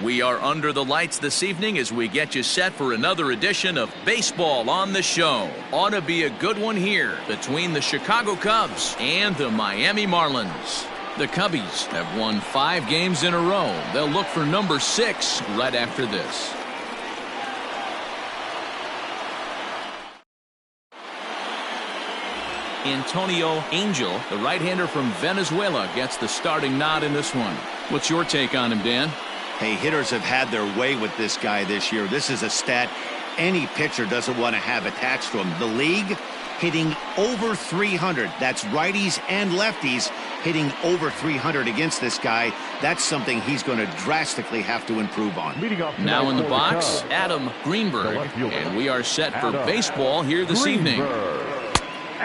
We are under the lights this evening as we get you set for another edition of Baseball on the Show. Ought to be a good one here between the Chicago Cubs and the Miami Marlins. The Cubbies have won 5 games in a row. They'll look for number 6 right after this. Antonio Angel, the right-hander from Venezuela, gets the starting nod in this one. What's your take on him, Dan? Hey, hitters have had their way with this guy this year. This is a stat any pitcher doesn't want to have attached to him. The league hitting over 300. That's righties and lefties hitting over 300 against this guy. That's something he's going to drastically have to improve on. Now in the box, Adam Greenberg. And we are set for baseball here this evening.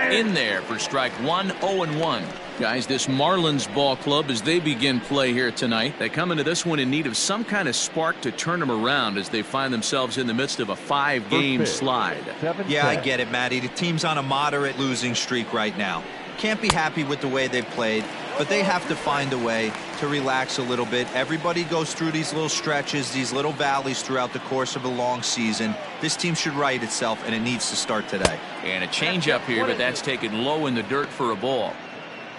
In there for strike 1, 0-1. Guys, this Marlins ball club, as they begin play here tonight, they come into this one in need of some kind of spark to turn them around as they find themselves in the midst of a 5-game slide. Yeah, I get it, Matty. The team's on a moderate losing streak right now. Can't be happy with the way they've played, but they have to find a way to relax a little bit. Everybody goes through these little stretches, these little valleys throughout the course of a long season. This team should right itself, and it needs to start today. And a changeup here, but that's taken low in the dirt for a ball.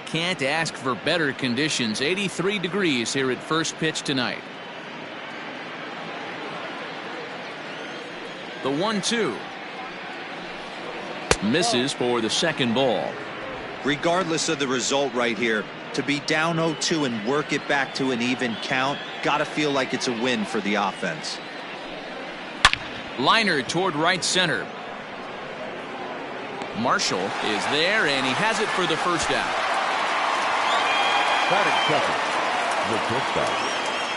Can't ask for better conditions. 83 degrees here at first pitch tonight. The 1-2. Misses for the second ball. Regardless of the result right here, to be down 0-2 and work it back to an even count, gotta feel like it's a win for the offense. Liner toward right center. Marshall is there, and he has it for the first out. Batting second, the shortstop,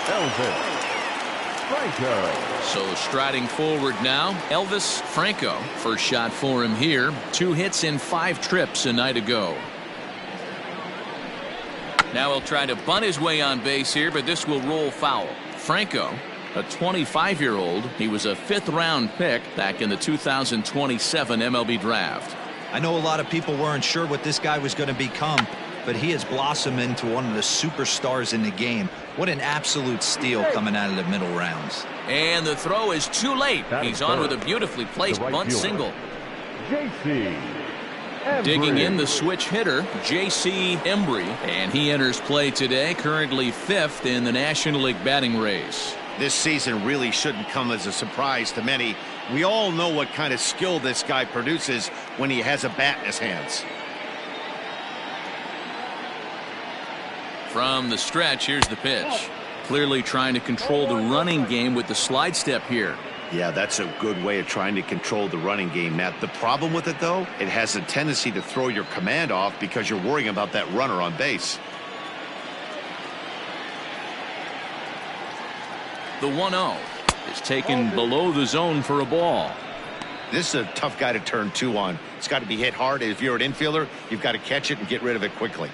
Elvis Franco. So striding forward now, Elvis Franco. First shot for him here. 2 hits in 5 trips a night ago. Now he'll try to bunt his way on base here, but this will roll foul. Franco, a 25-year-old. He was a 5th-round pick back in the 2027 MLB draft. I know a lot of people weren't sure what this guy was going to become, but he has blossomed into one of the superstars in the game. What an absolute steal coming out of the middle rounds. And the throw is too late. He's on with a beautifully placed bunt single. J.C. Digging in the switch hitter, J.C. Embry, and he enters play today, currently 5th in the National League batting race. This season really shouldn't come as a surprise to many. We all know what kind of skill this guy produces when he has a bat in his hands. From the stretch, here's the pitch. Clearly trying to control the running game with the slide step here. Yeah, that's a good way of trying to control the running game, Matt. The problem with it, though, it has a tendency to throw your command off because you're worrying about that runner on base. The 1-0 is taken below the zone for a ball. This is a tough guy to turn 2 on. It's got to be hit hard. If you're an infielder, you've got to catch it and get rid of it quickly.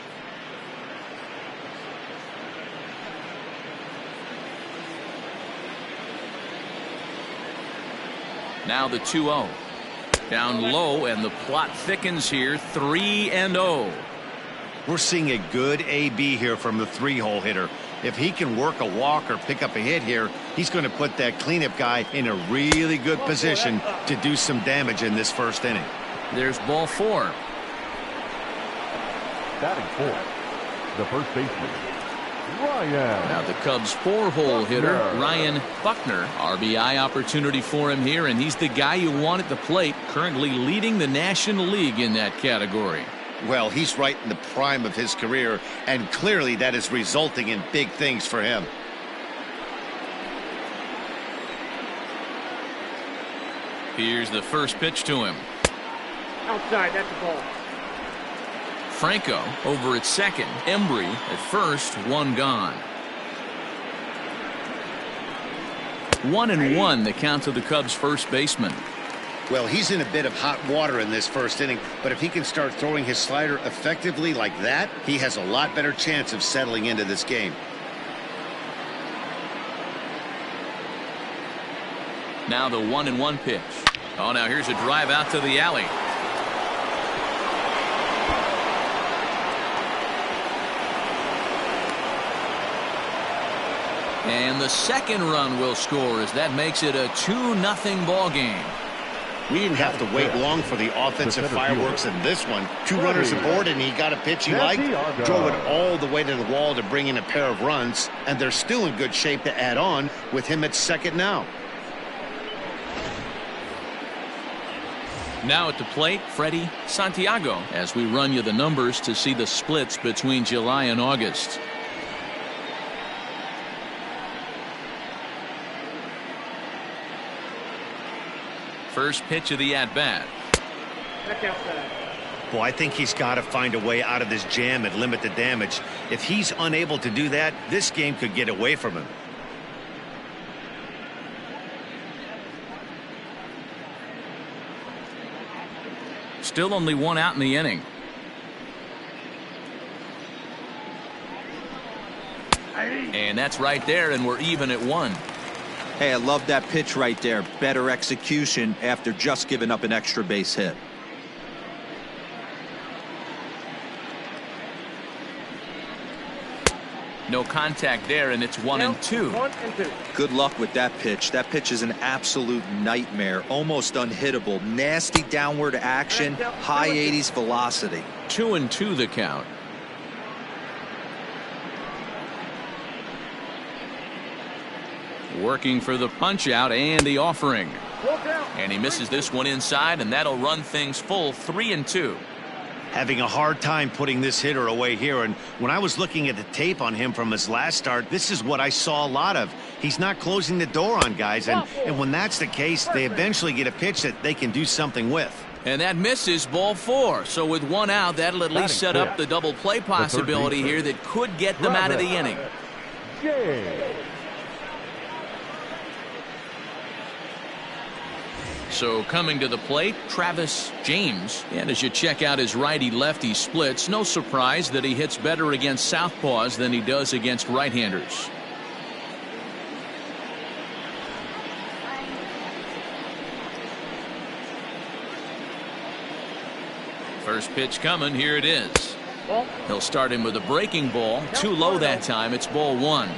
Now the 2-0. Down low, and the plot thickens here. 3-0. We're seeing a good AB here from the 3-hole hitter. If he can work a walk or pick up a hit here, he's going to put that cleanup guy in a really good position to do some damage in this first inning. There's ball 4. Batting 4th, the first baseman, Ryan. Now the Cubs 4-hole hitter, Ryan Buckner. RBI opportunity for him here, and he's the guy you want at the plate, currently leading the National League in that category. Well, he's right in the prime of his career, and clearly that is resulting in big things for him. Here's the first pitch to him. Outside, that's a ball. Franco over at second. Embry at first. 1 gone. 1-1 the count to the Cubs first baseman. Well, he's in a bit of hot water in this first inning, but if he can start throwing his slider effectively like that, he has a lot better chance of settling into this game. Now the 1-1 pitch. Oh, now here's a drive out to the alley. And And the second run will score as that makes it a 2-0 ball game. We didn't have to wait long for the offensive fireworks in this one. 2 runners aboard, and he got a pitch he liked, drove it all the way to the wall to bring in a pair of runs, and they're still in good shape to add on with him at second now. Now at the plate, Freddie Santiago, as we run you the numbers to see the splits between July and August. First pitch of the at-bat. Boy, I think he's got to find a way out of this jam and limit the damage. If he's unable to do that, this game could get away from him. Still only 1 out in the inning. And that's right there, and we're even at 1. Hey, I love that pitch right there. Better execution after just giving up an extra base hit. No contact there, and it's 1-2. Good luck with that pitch. That pitch is an absolute nightmare. Almost unhittable. Nasty downward action. High 80s velocity. 2-2 the count. Working for the punch out and the offering. And he misses this one inside, and that'll run things full 3-2. Having a hard time putting this hitter away here, and when I was looking at the tape on him from his last start, this is what I saw a lot of. He's not closing the door on guys, and when that's the case, they eventually get a pitch that they can do something with. And that misses, ball 4. So with 1 out, that'll at least set up the double play possibility here that could get them out of the inning. So coming to the plate, Travis James. And as you check out his righty-lefty splits, no surprise that he hits better against southpaws than he does against right-handers. First pitch coming, here it is. He'll start him with a breaking ball. Too low that time, it's ball 1.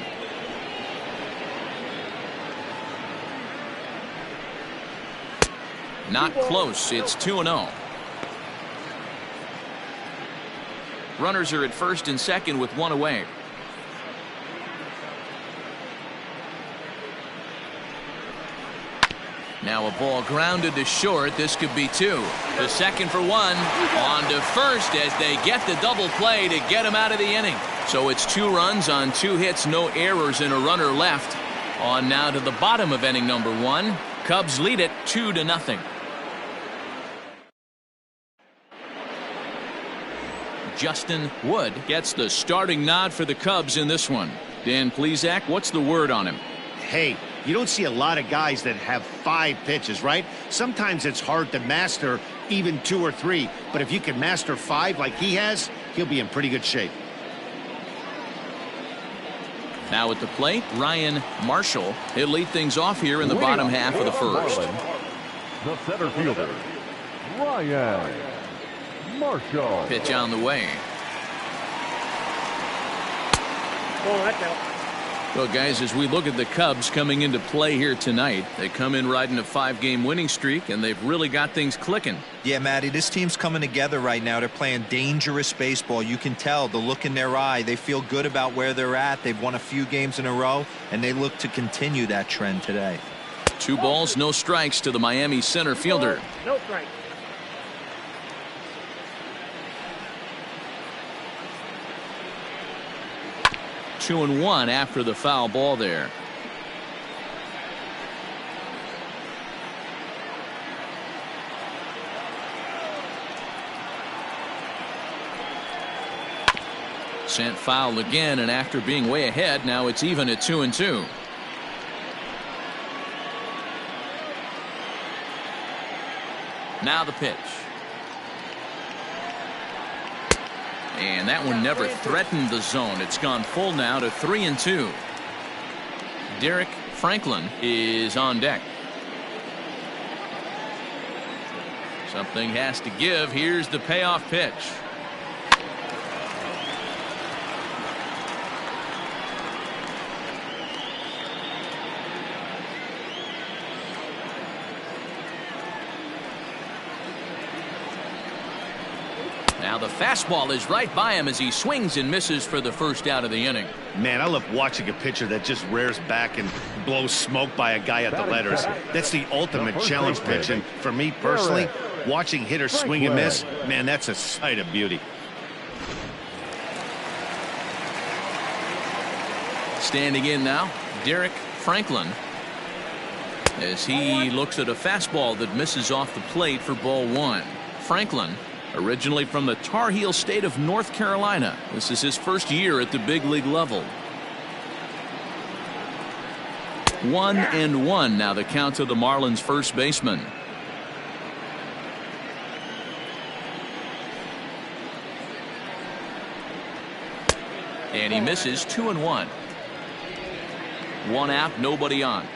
Not close. It's 2-0. Runners are at first and second with 1 away. Now a ball grounded to short. This could be 2. The second for 1. On to first as they get the double play to get him out of the inning. So it's 2 runs on 2 hits, no errors, and a runner left. On now to the bottom of inning number 1. Cubs lead it 2-0. Justin Wood gets the starting nod for the Cubs in this one. Dan Plesac, what's the word on him? Hey, you don't see a lot of guys that have 5 pitches, right? Sometimes it's hard to master even 2 or 3, but if you can master 5 like he has, he'll be in pretty good shape. Now at the plate, Ryan Marshall. He'll lead things off here in the bottom half of the first. The center fielder, Ryan Marshall. Pitch on the way. Well, guys, as we look at the Cubs coming into play here tonight, they come in riding a 5-game winning streak, and they've really got things clicking. Yeah, Matty, this team's coming together right now. They're playing dangerous baseball. You can tell the look in their eye. They feel good about where they're at. They've won a few games in a row, and they look to continue that trend today. 2 balls, no strikes to the Miami center fielder. No strike. 2-1 after the foul ball there. Sent foul again, and after being way ahead, now it's even at 2-2. Now the pitch. And that one never threatened the zone. It's gone full now to 3-2. Derek Franklin is on deck. Something has to give. Here's the payoff pitch. Now the fastball is right by him as he swings and misses for the first out of the inning. Man, I love watching a pitcher that just rears back and blows smoke by a guy at the letters. That's the ultimate challenge pitch. And for me personally, watching hitters swing and miss, man, that's a sight of beauty. Standing in now, Derek Franklin, as he looks at a fastball that misses off the plate for ball one. Franklin, originally from the Tar Heel state of North Carolina. This is his first year at the big league level. 1-1 now the count to the Marlins first baseman. And he misses. 2-1. One out, nobody on.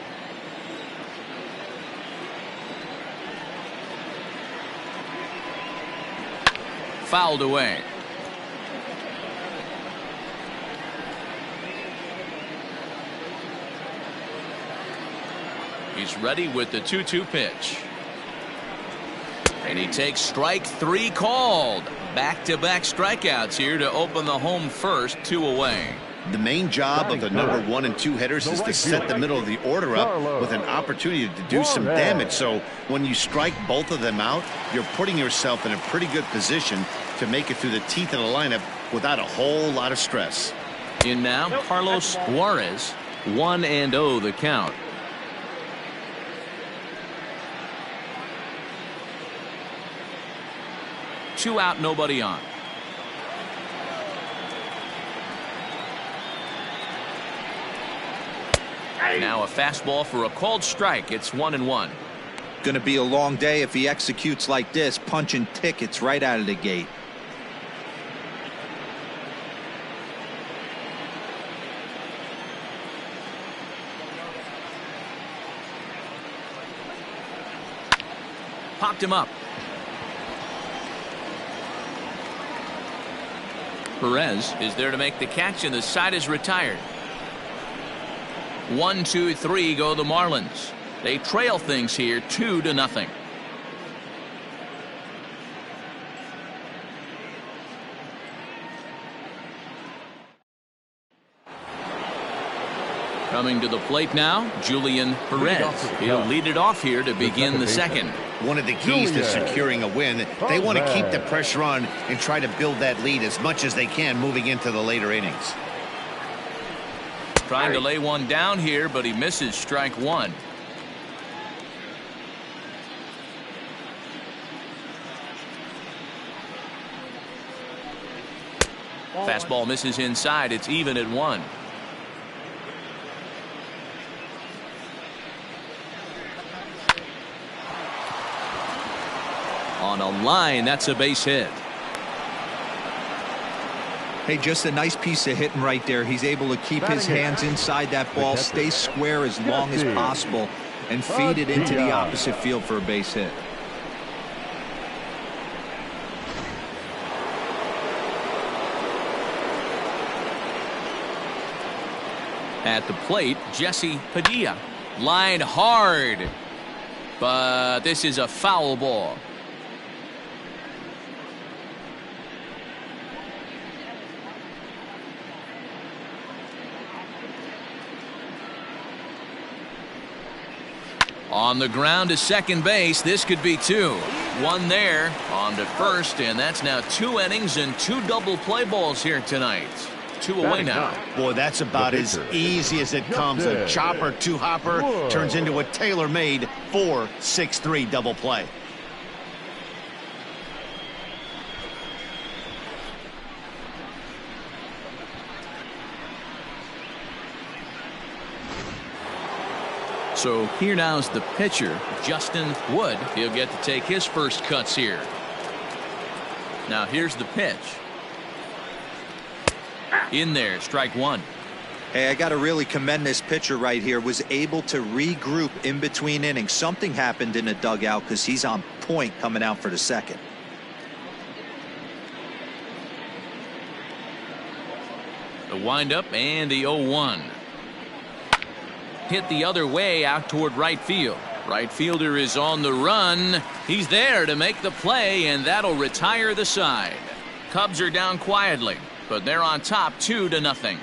Fouled away. He's ready with the 2-2 pitch. And he takes strike three called. Back-to-back strikeouts here to open the home first, 2 away. The main job of the number 1 and 2 hitters is to set the middle of the order up with an opportunity to do some damage. So when you strike both of them out, you're putting yourself in a pretty good position to make it through the teeth of the lineup without a whole lot of stress. In now, Carlos Juarez, 1-0 the count. Two out, nobody on. Now a fastball for a called strike. It's 1-1. Going to be a long day if he executes like this, punching tickets right out of the gate. Popped him up. Perez is there to make the catch, and the side is retired. 1-2-3 go the Marlins. They trail things here 2-0. Coming to the plate now, Julian Perez. He'll lead it off here to begin the second. One of the keys to securing a win, they want to keep the pressure on and try to build that lead as much as they can moving into the later innings. Trying to lay one down here, but he misses. Strike one. Fastball misses inside. It's even at 1. On a line, that's a base hit. Hey, just a nice piece of hitting right there. He's able to keep his hands inside that ball, stay square as long as possible, and feed it into the opposite field for a base hit. At the plate, Jesse Padilla. Line hard. But this is a foul ball. On the ground to second base. This could be 2. 1 there. On to first, and that's now 2 innings and 2 double play balls here tonight. 2 away now. Boy, that's about as easy as it comes. A chopper 2-hopper turns into a tailor-made 4-6-3 double play. So here now's the pitcher, Justin Wood. He'll get to take his first cuts here. Now here's the pitch. In there, strike 1. Hey, I got to really commend this pitcher right here. Was able to regroup in between innings. Something happened in the dugout because he's on point coming out for the second. The windup and the 0-1. Hit the other way out toward right field. Right fielder is on the run. He's there to make the play, and that'll retire the side. Cubs are down quietly, but they're on top 2-0.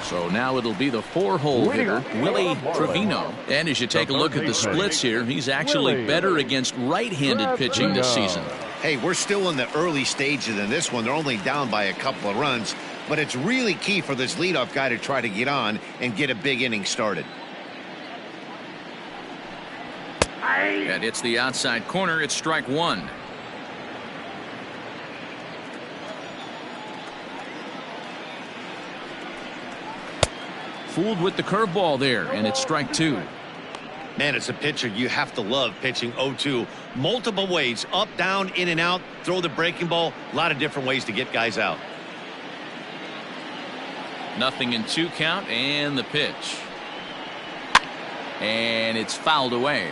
So now it'll be the 4-hole hitter, Willie Trevino. And as you take a look at the splits here, he's actually better against right-handed pitching this season. Hey, we're still in the early stages in this one. They're only down by a couple of runs, but it's really key for this leadoff guy to try to get on and get a big inning started. That hits the outside corner. It's strike one. Fooled with the curveball there, and it's strike two. Man, it's a pitcher you have to love pitching 0-2. Multiple ways, up, down, in and out, throw the breaking ball. A lot of different ways to get guys out. 0-2 count, and the pitch. And it's fouled away.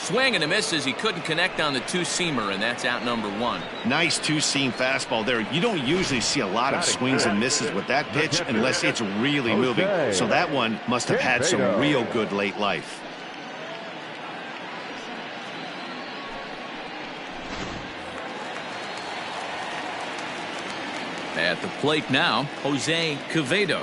Swing and a miss as he couldn't connect on the two-seamer, and that's out number one. Nice two-seam fastball there. You don't usually see a lot of swings and misses with that pitch unless it's really moving. So that one must have had some real good late life. At the plate now, Jose Quevedo.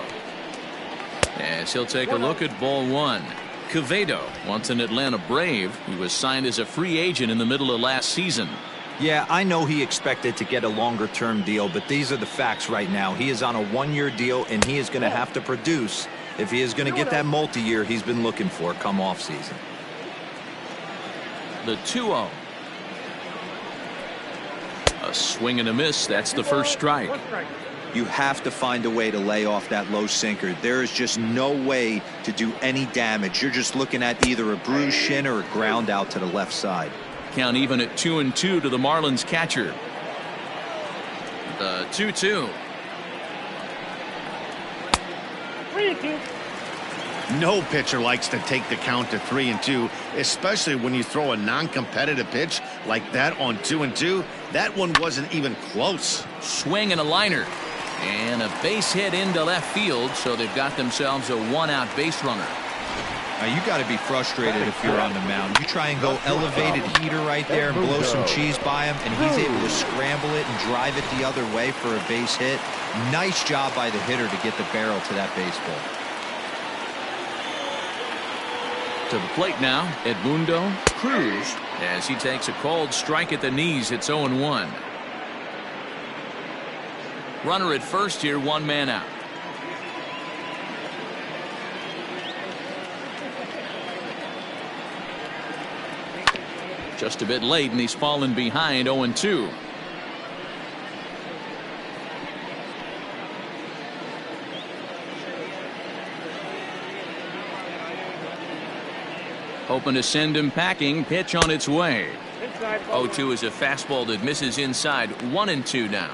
As he'll take a look at ball one. Quevedo, once an Atlanta Brave, he was signed as a free agent in the middle of last season. Yeah, I know he expected to get a longer-term deal, but these are the facts right now. He is on a one-year deal, and he is going to have to produce if he is going to get that multi-year he's been looking for come off-season. The 2-0. A swing and a miss. That's the first strike. You have to find a way to lay off that low sinker. There is just no way to do any damage. You're just looking at either a bruised shin or a ground out to the left side. Count even at 2-2 to the Marlins catcher. The 2-2. 3-2. No pitcher likes to take the count to 3-2, especially when you throw a non-competitive pitch like that on 2-2. That one wasn't even close. Swing and a liner. And a base hit into left field, so they've got themselves a one-out base runner. Now you got to be frustrated if you're on the mound. You try and go elevated heater right there and blow some cheese by him, and he's able to scramble it and drive it the other way for a base hit. Nice job by the hitter to get the barrel to that baseball. To the plate now, Edmundo Cruz, as he takes a called strike at the knees. It's 0-1. Runner at first here, one man out. Just a bit late, and he's fallen behind 0-2. Hoping to send him packing. Pitch on its way. 0-2 is a fastball that misses inside. 1-2 now.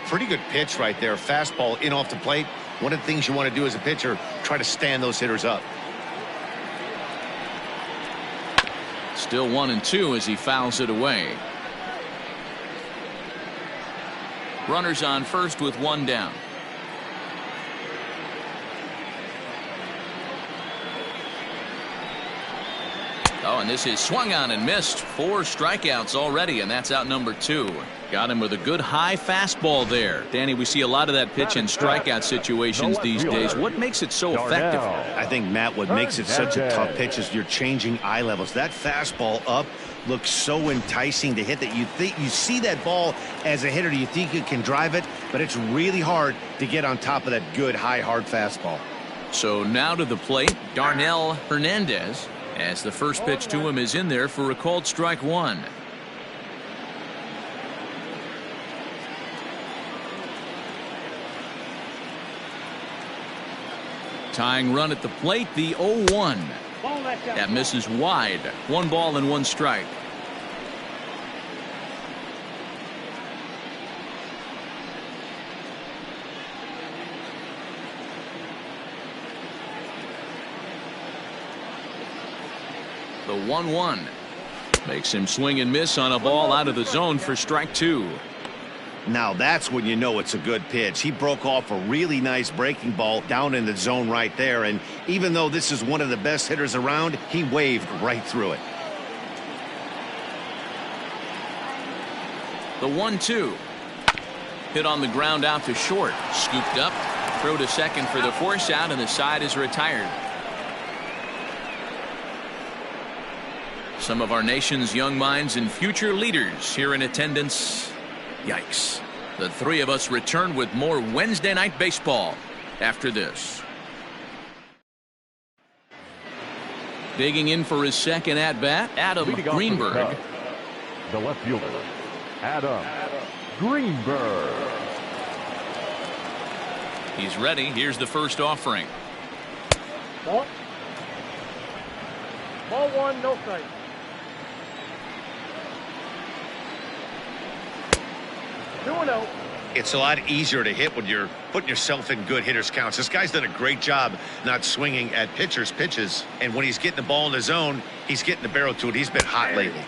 Pretty good pitch right there. Fastball in off the plate. One of the things you want to do as a pitcher, try to stand those hitters up. Still 1-2 as he fouls it away. Runners on first with one down. Oh, and this is swung on and missed. 4 strikeouts already, and that's out number 2. Got him with a good high fastball there. Danny, we see a lot of that pitch in strikeout situations these days. What makes it so effective? I think, Matt, what makes it such a tough pitch is you're changing eye levels. That fastball up looks so enticing to hit that you think you see that ball as a hitter. You think you can drive it, but it's really hard to get on top of that good high hard fastball. So now to the plate, Darnell Hernandez, as the first pitch to him is in there for a called strike one. Tying run at the plate, the 0-1. That misses wide. 1 ball and 1 strike. The 1-1. Makes him swing and miss on a ball out of the zone for strike 2. Now that's when you know it's a good pitch. He broke off a really nice breaking ball down in the zone right there, and even though this is one of the best hitters around, he waved right through it. The 1-2. Hit on the ground out to short. Scooped up. Throw to second for the force out, and the side is retired. Some of our nation's young minds and future leaders here in attendance. Yikes. The three of us return with more Wednesday Night Baseball after this. Digging in for his second at-bat, Adam Greenberg. The left fielder, Adam Greenberg. He's ready. Here's the first offering. Ball 1, no strike. It's a lot easier to hit when you're putting yourself in good hitters counts. This guy's done a great job not swinging at pitchers' pitches. And when he's getting the ball in the zone, he's getting the barrel to it. He's been hot lately.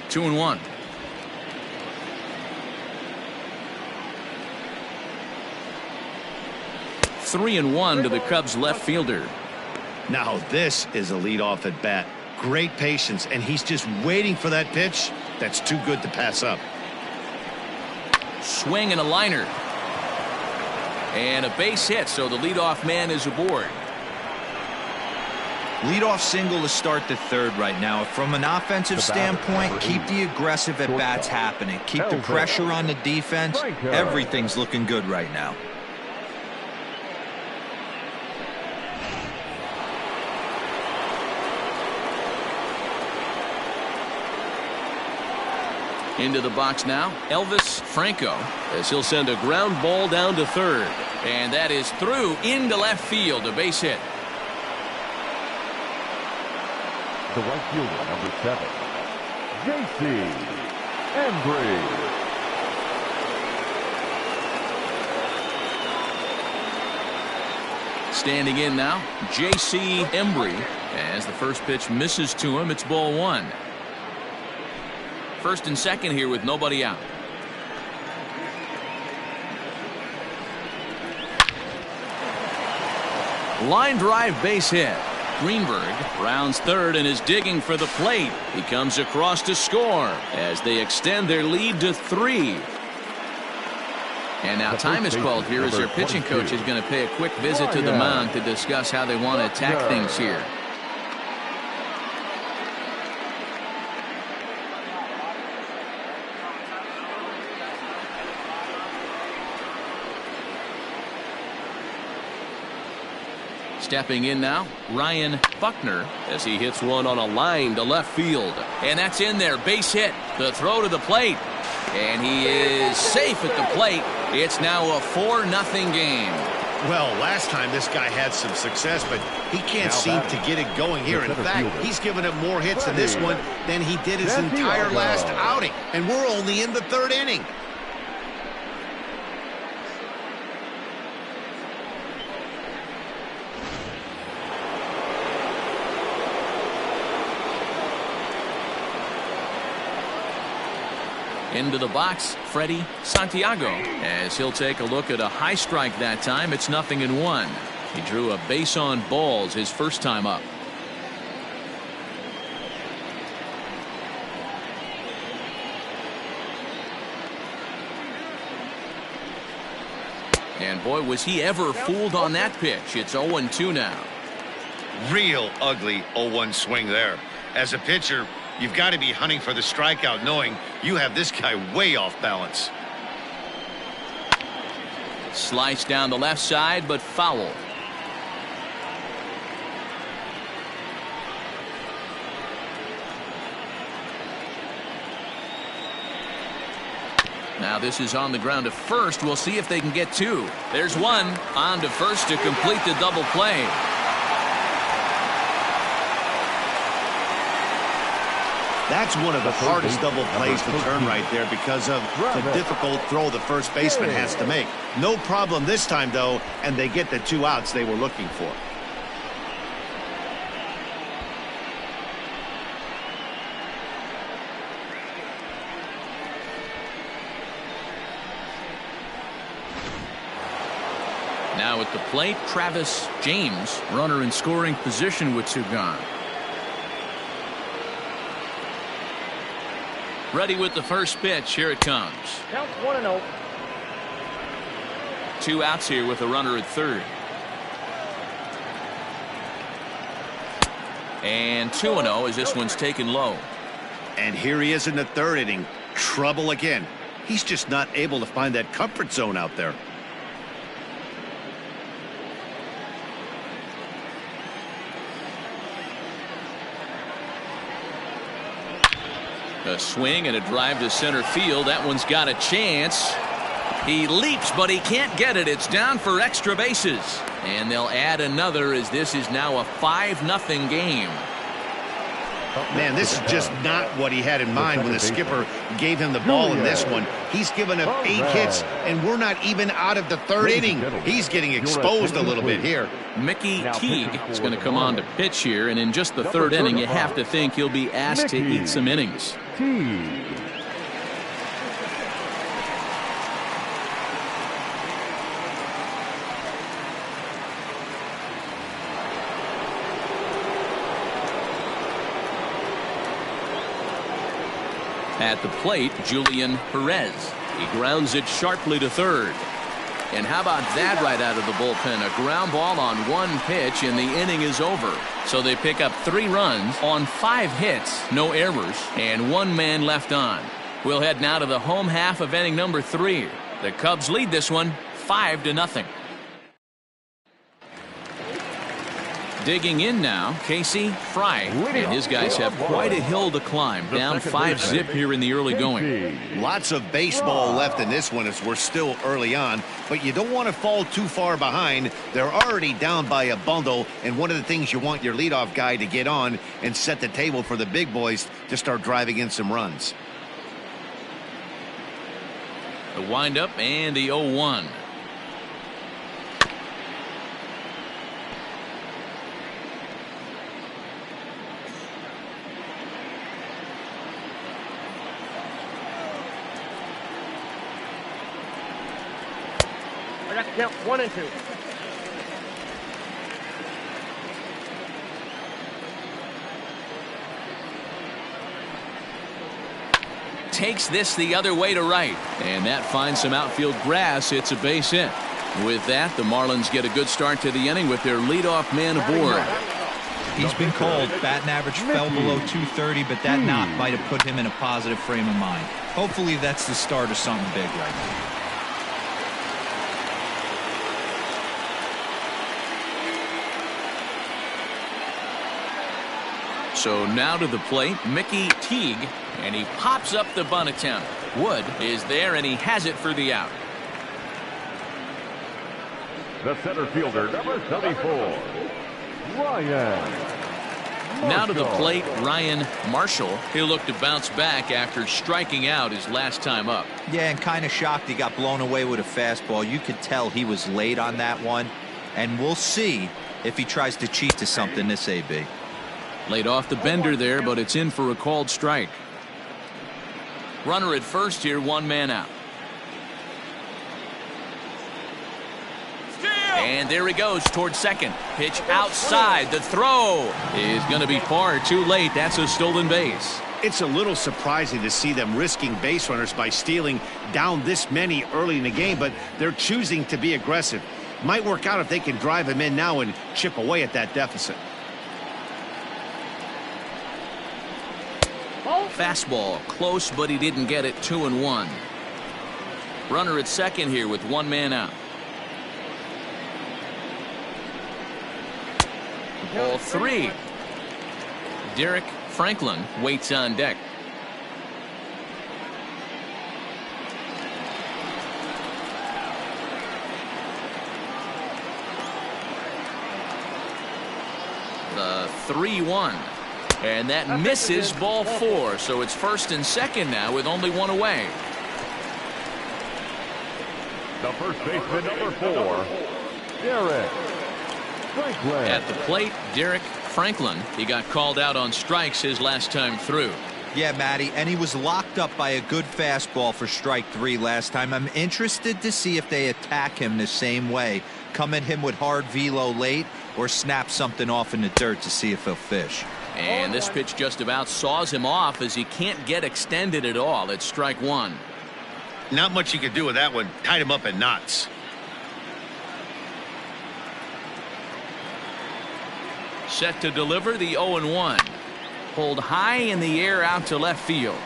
2-1. Three and 1 to the Cubs left fielder. Now this is a leadoff at bat. Great patience, and he's just waiting for that pitch. That's too good to pass up. Swing and a liner. And a base hit, so the leadoff man is aboard. Leadoff single to start the third right now. From an offensive standpoint, keep the aggressive at-bats happening. Keep the pressure on the defense. Everything's looking good right now. Into the box now, Elvis Franco, as he'll send a ground ball down to third. And that is through into left field, a base hit. The right fielder, number 7, J.C. Embry. Standing in now, J.C. Embry. As the first pitch misses to him, it's ball 1. First and second here with nobody out. Line drive base hit. Greenberg rounds third and is digging for the plate. He comes across to score as they extend their lead to 3. And now time is called here as their pitching coach is going to pay a quick visit to the mound to discuss how they want to attack things here. Stepping in now, Ryan Buckner, as he hits one on a line to left field. And that's in there, base hit. The throw to the plate. And he is safe at the plate. It's now a 4-0 game. Well, last time this guy had some success, but he can't seem to get it going here. In fact, he's given up more hits in this one than he did his entire last outing. And we're only in the 3rd inning. Into the box, Freddie Santiago, as he'll take a look at a high strike that time. It's 0-1. He drew a base on balls his first time up. And boy, was he ever fooled on that pitch. It's 0-2 now. Real ugly 0-1 swing there. As a pitcher, you've got to be hunting for the strikeout, knowing you have this guy way off balance. Sliced down the left side, but foul. Now this is on the ground to first. We'll see if they can get 2. There's one on to first to complete the double play. That's one of the hardest double plays to turn right there because of the difficult throw the first baseman has to make. No problem this time, though, and they get the 2 outs they were looking for. Now at the plate, Travis James. Runner in scoring position with 2 gone. Ready with the first pitch. Here it comes. Count 1-0. 2 outs here with a runner at third. And 2-0 as this one's taken low. And here he is in the 3rd inning. Trouble again. He's just not able to find that comfort zone out there. A swing and a drive to center field. That one's got a chance. He leaps, but he can't get it. It's down for extra bases. And they'll add another as this is now a 5-0 game. Man, this is just not what he had in mind when the skipper gave him the ball in this one. He's given up 8 hits, and we're not even out of the 3rd inning. He's getting exposed a little bit here. Mickey Teague is going to come on to pitch here, and in just the 3rd inning, you have to think he'll be asked to eat some innings. At the plate, Julian Perez. He grounds it sharply to third. And how about that right out of the bullpen? A ground ball on 1 pitch, and the inning is over. So they pick up 3 runs on 5 hits, no errors, and 1 man left on. We'll head now to the home half of inning number 3. The Cubs lead this one 5-0. Digging in now, Casey Fry, and his guys have quite a hill to climb. Down 5-zip here in the early going. Lots of baseball left in this one as we're still early on, but you don't want to fall too far behind. They're already down by a bundle, and one of the things you want your leadoff guy to get on and set the table for the big boys to start driving in some runs. The windup and the 0-1. I got to count 1 and 2. Takes this the other way to right, and that finds some outfield grass. It's a base hit. With that, the Marlins get a good start to the inning with their leadoff man aboard. He's been called. Batting average fell below 230, but that knock might have put him in a positive frame of mind. Hopefully that's the start of something big right now. So now to the plate, Mickey Teague, and he pops up the bunt attempt. Wood is there, and he has it for the out. The center fielder, number 74, Ryan. Now to the plate, Ryan Marshall. He'll look to bounce back after striking out his last time up. Yeah, and kind of shocked he got blown away with a fastball. You could tell he was late on that one, and we'll see if he tries to cheat to something this AB. Laid off the bender there, but it's in for a called strike. Runner at first here, 1 man out. And there he goes towards second. Pitch outside. The throw is going to be far too late. That's a stolen base. It's a little surprising to see them risking base runners by stealing down this many early in the game, but they're choosing to be aggressive. Might work out if they can drive him in now and chip away at that deficit. Fastball close, but he didn't get it. 2-1. Runner at second here with 1 man out. Ball 3. Derek Franklin waits on deck. The 3-1. And that misses, ball 4. So it's first and second now with only 1 away. The first baseman, number 4, Derek Franklin. At the plate, Derek Franklin. He got called out on strikes his last time through. Yeah, Matty, and he was locked up by a good fastball for strike 3 last time. I'm interested to see if they attack him the same way Come at him with hard velo late or snap something off in the dirt to see if he'll fish. And this pitch just about saws him off as he can't get extended at all. It's strike one. Not much you could do with that one. Tied him up in knots. Set to deliver the 0-1. Pulled high in the air out to left field.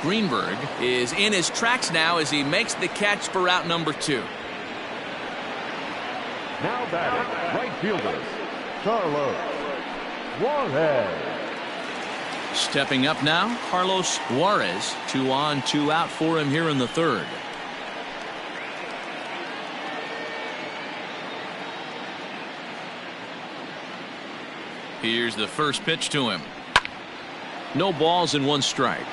Greenberg is in his tracks now as he makes the catch for out number 2. Now batting, right fielder, Carlos Juarez. Stepping up now, Carlos Juarez. 2 on, 2 out for him here in the third. Here's the first pitch to him. No balls and 1 strike.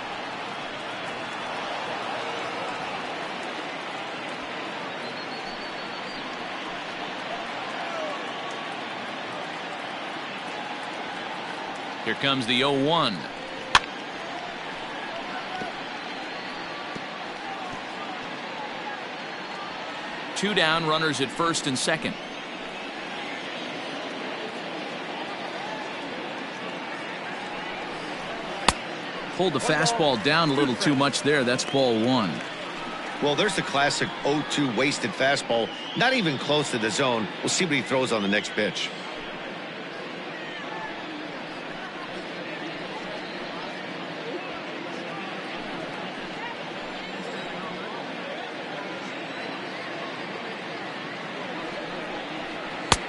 Here comes the 0-1. Two down, runners at first and second. Pulled the fastball down a little too much there. That's ball 1. Well, there's the classic 0-2 wasted fastball. Not even close to the zone. We'll see what he throws on the next pitch.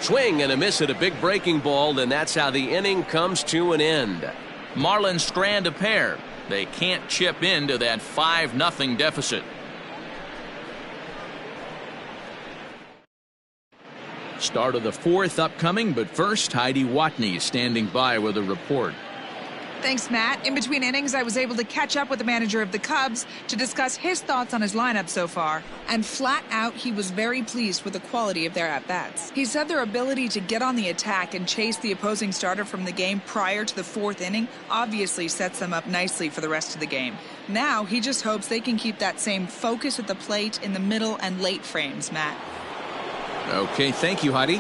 Swing and a miss at a big breaking ball, and that's how the inning comes to an end. Marlins strand a pair. They can't chip into that 5-0 deficit. Start of the 4th upcoming, but first, Heidi Watney is standing by with a report. Thanks, Matt. In between innings, I was able to catch up with the manager of the Cubs to discuss his thoughts on his lineup so far. And flat out, he was very pleased with the quality of their at-bats. He said their ability to get on the attack and chase the opposing starter from the game prior to the 4th inning obviously sets them up nicely for the rest of the game. Now, he just hopes they can keep that same focus at the plate in the middle and late frames, Matt. Okay, thank you, Heidi.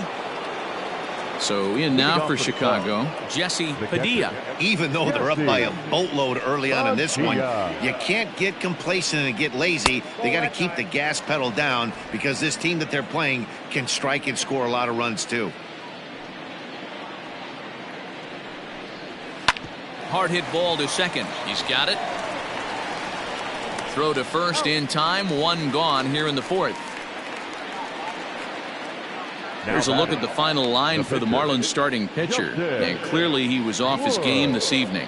So in now for Chicago, Jesse Padilla. Even though they're up by a boatload early on in this one, you can't get complacent and get lazy. They got to keep the gas pedal down because this team that they're playing can strike and score a lot of runs too. Hard hit ball to second. He's got it. Throw to first in time. 1 gone here in the 4th. Here's a look at the final line for the Marlins starting pitcher, and clearly he was off his game this evening.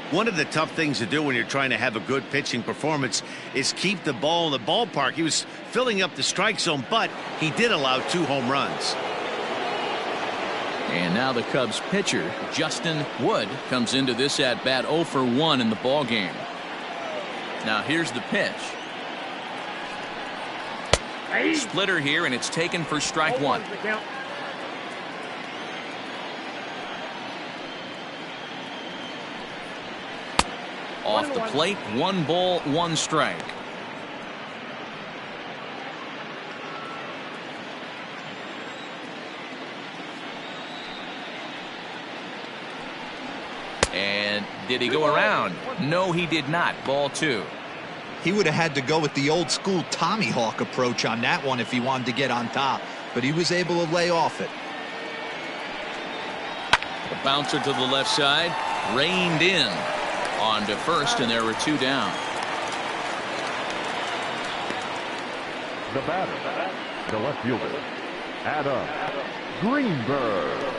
One of the tough things to do when you're trying to have a good pitching performance is keep the ball in the ballpark. He was filling up the strike zone, but he did allow 2 home runs. And now the Cubs pitcher, Justin Wood, comes into this at-bat 0 for 1 in the ballgame. Now here's the pitch. Splitter here, and it's taken for strike 1. Off the plate, 1 ball, 1 strike. And did he go around? No, he did not. Ball 2. He would have had to go with the old school Tommy Hawk approach on that one if he wanted to get on top, but he was able to lay off it. The bouncer to the left side, reined in on to first, and there were 2 down. The batter, the left fielder, Adam Greenberg.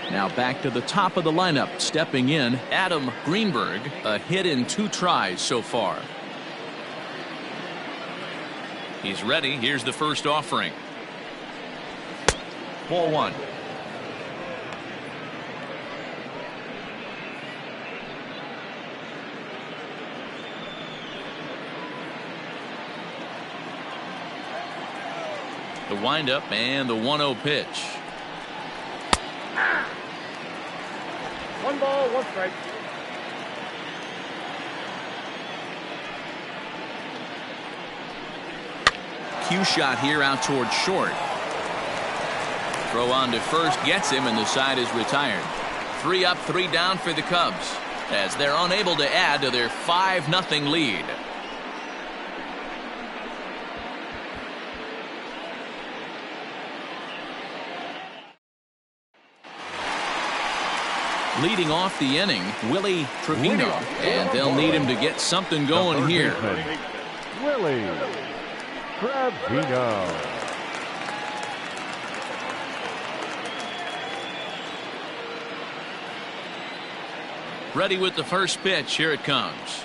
Now back to the top of the lineup, stepping in, Adam Greenberg, a hit in 2 tries so far. He's ready. Here's the first offering. Ball 1. The windup and the 1-0 pitch. 1 ball, 1 strike. cue shot here out towards short. Throw on to first gets him, and the side is retired. 3 up, 3 down for the Cubs as they're unable to add to their 5-0 lead. Leading off the inning, Willie Trevino, and they'll need him to get something going here. Willie Trevino. Ready with the first pitch. Here it comes.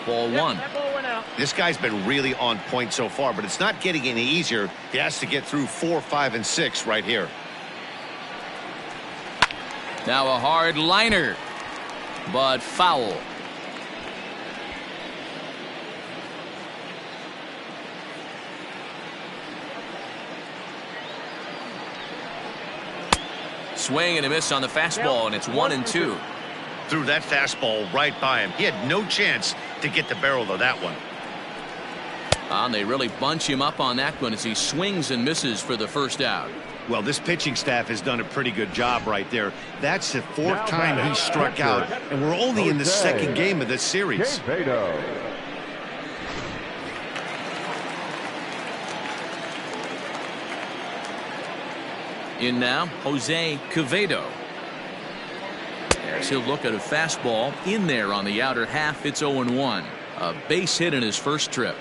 Ball 1. This guy's been really on point so far, but it's not getting any easier. He has to get through 4, 5, and 6 right here. Now a hard liner, but foul. Swing and a miss on the fastball, and it's 1-2. Threw that fastball right by him. He had no chance to get the barrel of that one. And they really bunch him up on that one as he swings and misses for the first out. Well, this pitching staff has done a pretty good job right there. That's the 4th time he struck out, and we're only in the 2nd game of this series. In now, Jose Quevedo. As he'll look at a fastball in there on the outer half. It's 0-1. A base hit in his first trip.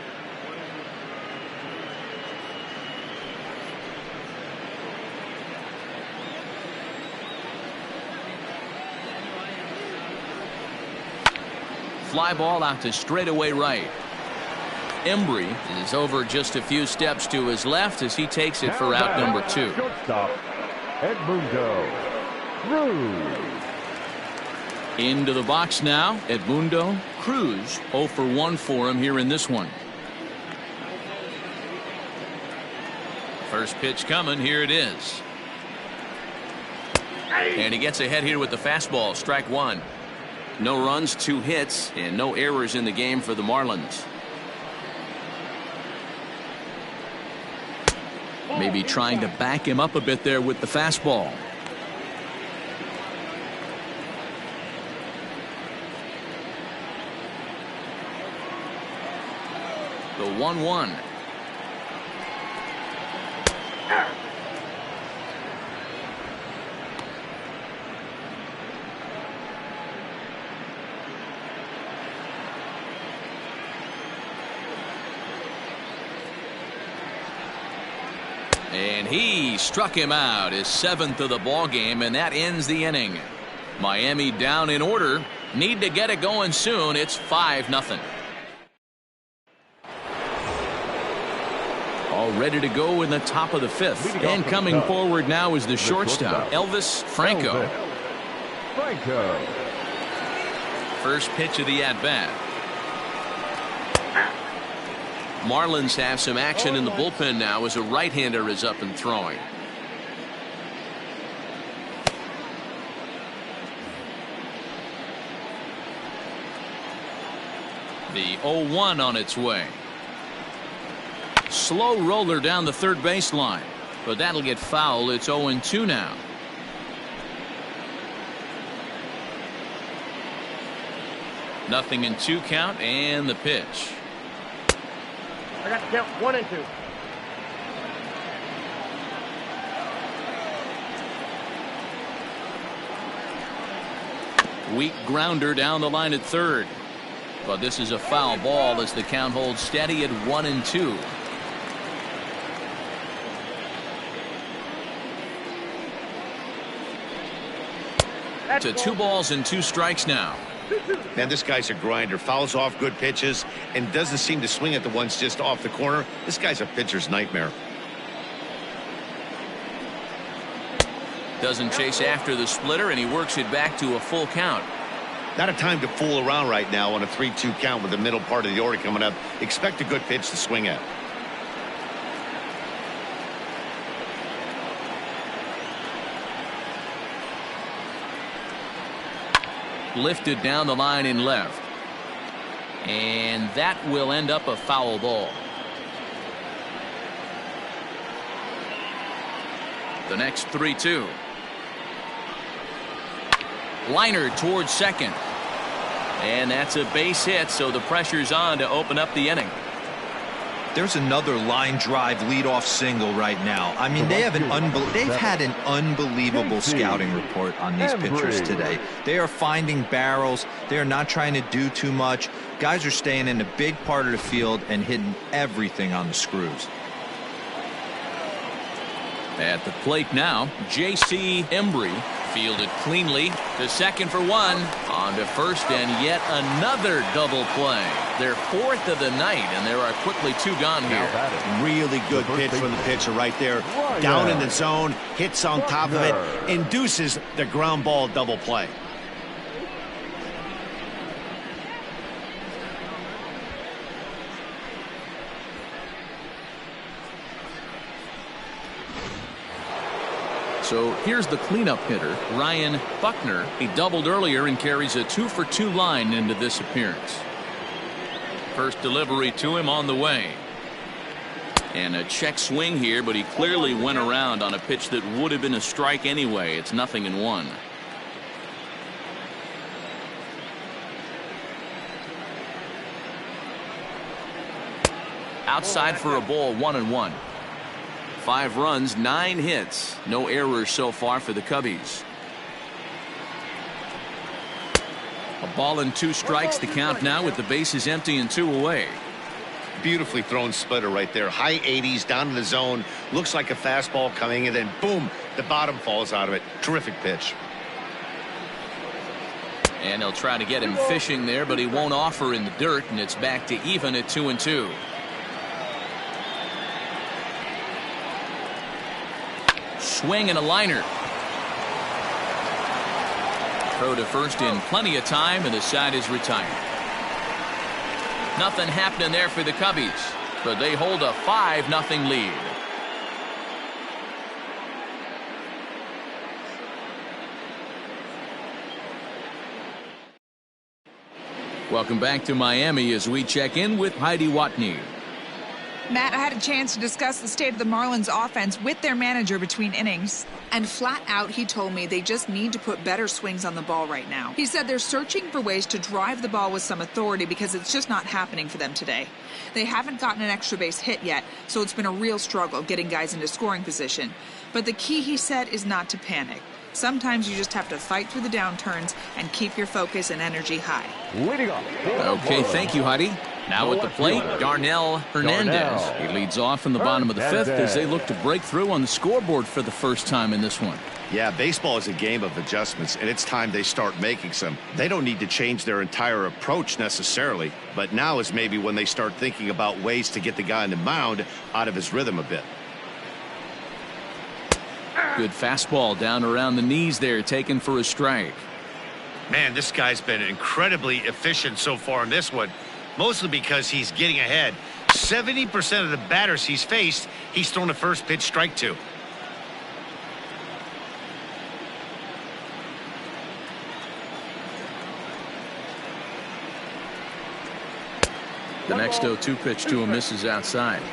Fly ball out to straightaway right. Embry is over just a few steps to his left as he takes it for out number 2. Shortstop, Edmundo Cruz. Into the box now, Edmundo Cruz. 0 for 1 for him here in this one. First pitch coming. Here it is. And he gets ahead here with the fastball. Strike 1. No runs, 2 hits, and no errors in the game for the Marlins. Maybe trying to back him up a bit there with the fastball. The 1-1. And he struck him out, his 7th of the ball game, and that ends the inning. Miami down in order. Need to get it going soon. It's 5-0. All ready to go in the top of the 5th. And coming forward now is the shortstop, Elvis Franco. First pitch of the at-bat. Marlins have some action in the bullpen now as a right-hander is up and throwing. The 0-1 on its way. Slow roller down the third baseline, but that'll get foul. It's 0-2 now. Nothing in 2 count, and the pitch. I got to count 1 and 2. Weak grounder down the line at third. But this is a foul ball as the count holds steady at 1-2. To 2 balls and 2 strikes now. Man, this guy's a grinder. Fouls off good pitches and doesn't seem to swing at the ones just off the corner. This guy's a pitcher's nightmare. Doesn't chase after the splitter, and he works it back to a full count. Not a time to fool around right now on a 3-2 count with the middle part of the order coming up. Expect a good pitch to swing at. Lifted down the line in left. And that will end up a foul ball. The next 3-2. Liner towards second. And that's a base hit, so the pressure's on to open up the inning. There's another line drive leadoff single right now. I mean, they've had an unbelievable scouting report on these pitchers today. They are finding barrels. They are not trying to do too much. Guys are staying in a big part of the field and hitting everything on the screws. At the plate now, J.C. Embry fielded cleanly to second for one. On to first, and yet another double play. Their fourth of the night, and there are quickly two gone here. Really good pitch from the pitcher right there. Down in the zone, hits on top of it, induces the ground ball double play. So here's the cleanup hitter, Ryan Buckner. He doubled earlier and carries a 2-for-2 line into this appearance. First delivery to him on the way. And a check swing here, but he clearly went around on a pitch that would have been a strike anyway. It's 0-1. Outside for a ball, 1-1. 5 runs, 9 hits. No errors so far for the Cubbies. A ball and 2 strikes to count now with the bases empty and 2 away. Beautifully thrown splitter right there. High 80s down in the zone. Looks like a fastball coming, and then boom, the bottom falls out of it. Terrific pitch. And they'll try to get him fishing there, but he won't offer in the dirt, and it's back to even at 2-2. Swing and a liner. Throw to first in plenty of time, and the side is retired. Nothing happening there for the Cubbies, but they hold a 5-0 lead. Welcome back to Miami as we check in with Heidi Watney. Matt, I had a chance to discuss the state of the Marlins offense with their manager between innings. And flat out, he told me they just need to put better swings on the ball right now. He said they're searching for ways to drive the ball with some authority because it's just not happening for them today. They haven't gotten an extra base hit yet, so it's been a real struggle getting guys into scoring position. But the key, he said, is not to panic. Sometimes you just have to fight through the downturns and keep your focus and energy high. Okay, thank you, Heidi. Now at the plate, Darnell Hernandez. He leads off in the bottom of the 5th as they look to break through on the scoreboard for the first time in this one. Yeah, baseball is a game of adjustments, and it's time they start making some. They don't need to change their entire approach necessarily, but now is maybe when they start thinking about ways to get the guy on the mound out of his rhythm a bit. Good fastball down around the knees there, taken for a strike. Man, this guy's been incredibly efficient so far in this one, mostly because he's getting ahead. 70% of the batters he's faced, he's thrown a first pitch strike to. The next 0-2 pitch to him misses outside.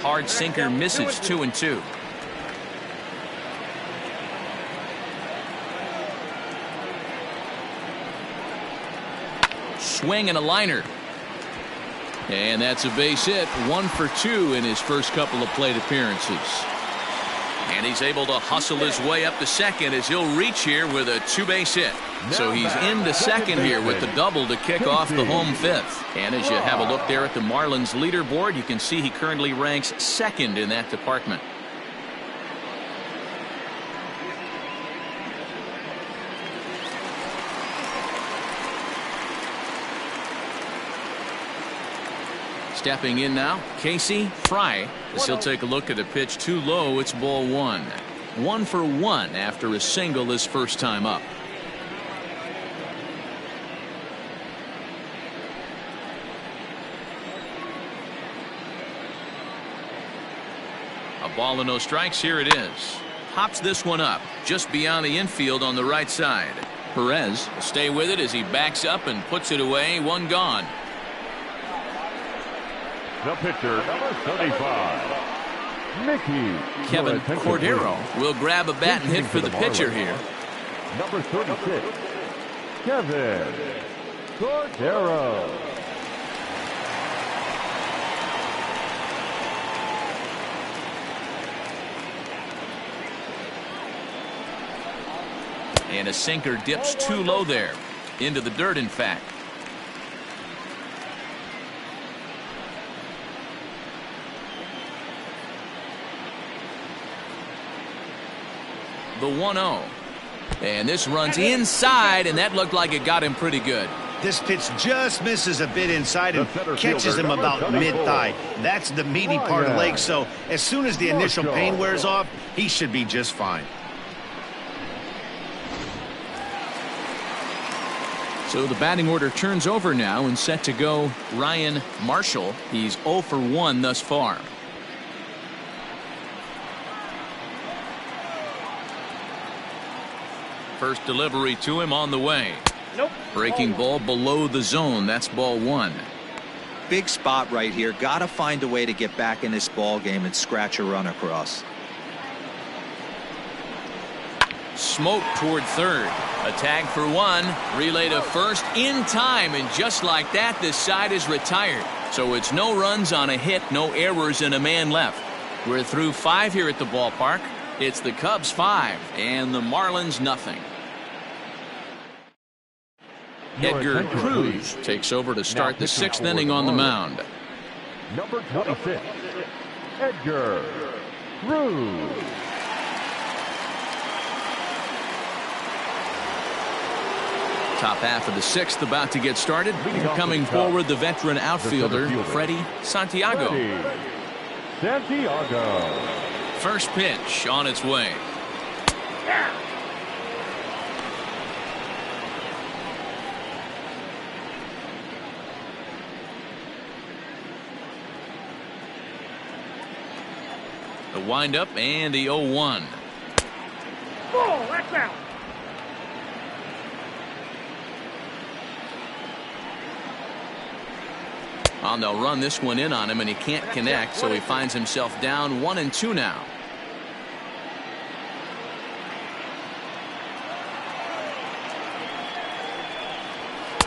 Hard sinker misses, 2-2. Swing and a liner. And that's a base hit. 1 for 2 in his first couple of plate appearances. And he's able to hustle his way up to second as he'll reach here with a 2-base hit. So he's into second here with the double to kick off the home 5th. And as you have a look there at the Marlins leaderboard, you can see he currently ranks 2nd in that department. Stepping in now, Casey Fry, as he'll take a look at a pitch too low. It's ball 1. 1 for 1 after a single his first time up. A ball and no strikes. Here it is. Pops this one up just beyond the infield on the right side. Perez will stay with it as he backs up and puts it away. One gone. The pitcher, number 35, Mickey. Kevin Cordero will grab a bat and hit for the pitcher here. Number 36, Kevin Cordero. And a sinker dips too low there. Into the dirt, in fact. The 1-0. And this runs inside, and that looked like it got him pretty good. This pitch just misses a bit inside and catches him about mid-thigh. That's the meaty part of the leg, so as soon as the initial pain wears off, he should be just fine. So the batting order turns over now and set to go Ryan Marshall. He's 0 for 1 thus far. First delivery to him on the way. Nope. Breaking ball below the zone. That's ball 1. Big spot right here. Got to find a way to get back in this ball game and scratch a run across. Smoke toward third. A tag for 1. Relay to first in time, and just like that, this side is retired. So it's no runs on a hit, no errors, and a man left. We're through 5 here at the ballpark. It's the Cubs 5 and the Marlins nothing. Edgar Cruz takes over to start the 6th inning on the mound. Number 26, Edgar Cruz. Top half of the 6th about to get started. Coming forward, the veteran outfielder, Freddie Santiago. Santiago. First pitch on its way. The windup and the 0-1. Ball, that's out. Well, they'll run this one in on him, and he can't connect, so he finds himself down 1-2 now.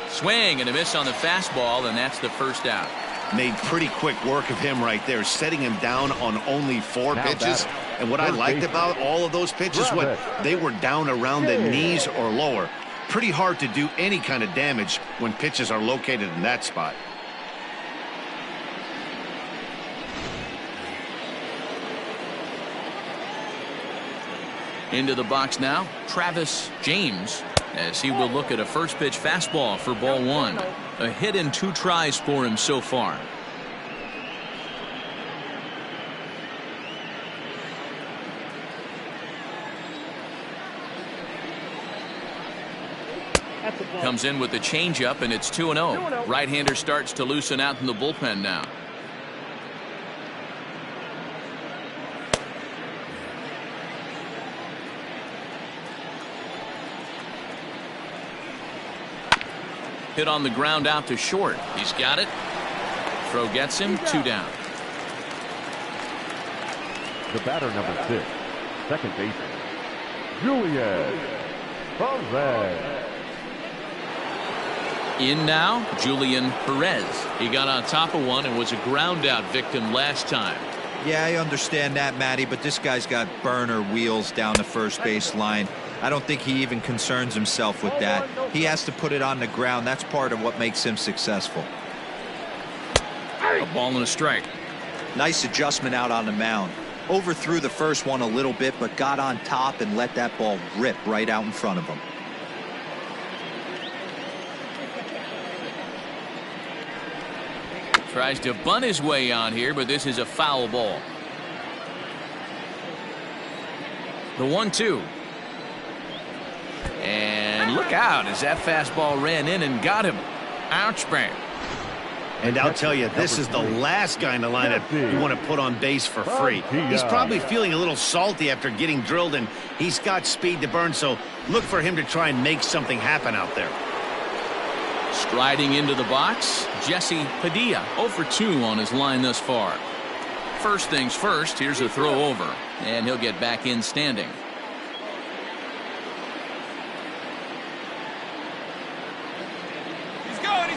Swing and a miss on the fastball, and that's the first out. Made pretty quick work of him right there, setting him down on only 4 pitches. And what I liked about all of those pitches, when they were down around the knees or lower. Pretty hard to do any kind of damage when pitches are located in that spot. Into the box now, Travis James, as he will look at a first pitch fastball for ball 1. A hit in 2 tries for him so far. Comes in with the changeup, and it's 2-0. Right-hander starts to loosen out in the bullpen now. Hit on the ground out to short. He's got it. Throw gets him. 2 down. The batter, number 6, second baseman, Julian Perez. In now, Julian Perez. He got on top of one and was a ground out victim last time. Yeah, I understand that, Matty, but this guy's got burner wheels down the first base line. I don't think he even concerns himself with that. He has to put it on the ground. That's part of what makes him successful. A ball and a strike. Nice adjustment out on the mound. Overthrew the first one a little bit, but got on top and let that ball rip right out in front of him. Tries to bunt his way on here, but this is a foul ball. The 1-2. And look out as that fastball ran in and got him. Ouch, man. And I'll tell you, this is the last guy in the lineup you want to put on base for free. He's probably feeling a little salty after getting drilled, and he's got speed to burn, so look for him to try and make something happen out there. Striding into the box, Jesse Padilla, 0 for 2 on his line thus far. First things first, here's a throw over, and he'll get back in standing.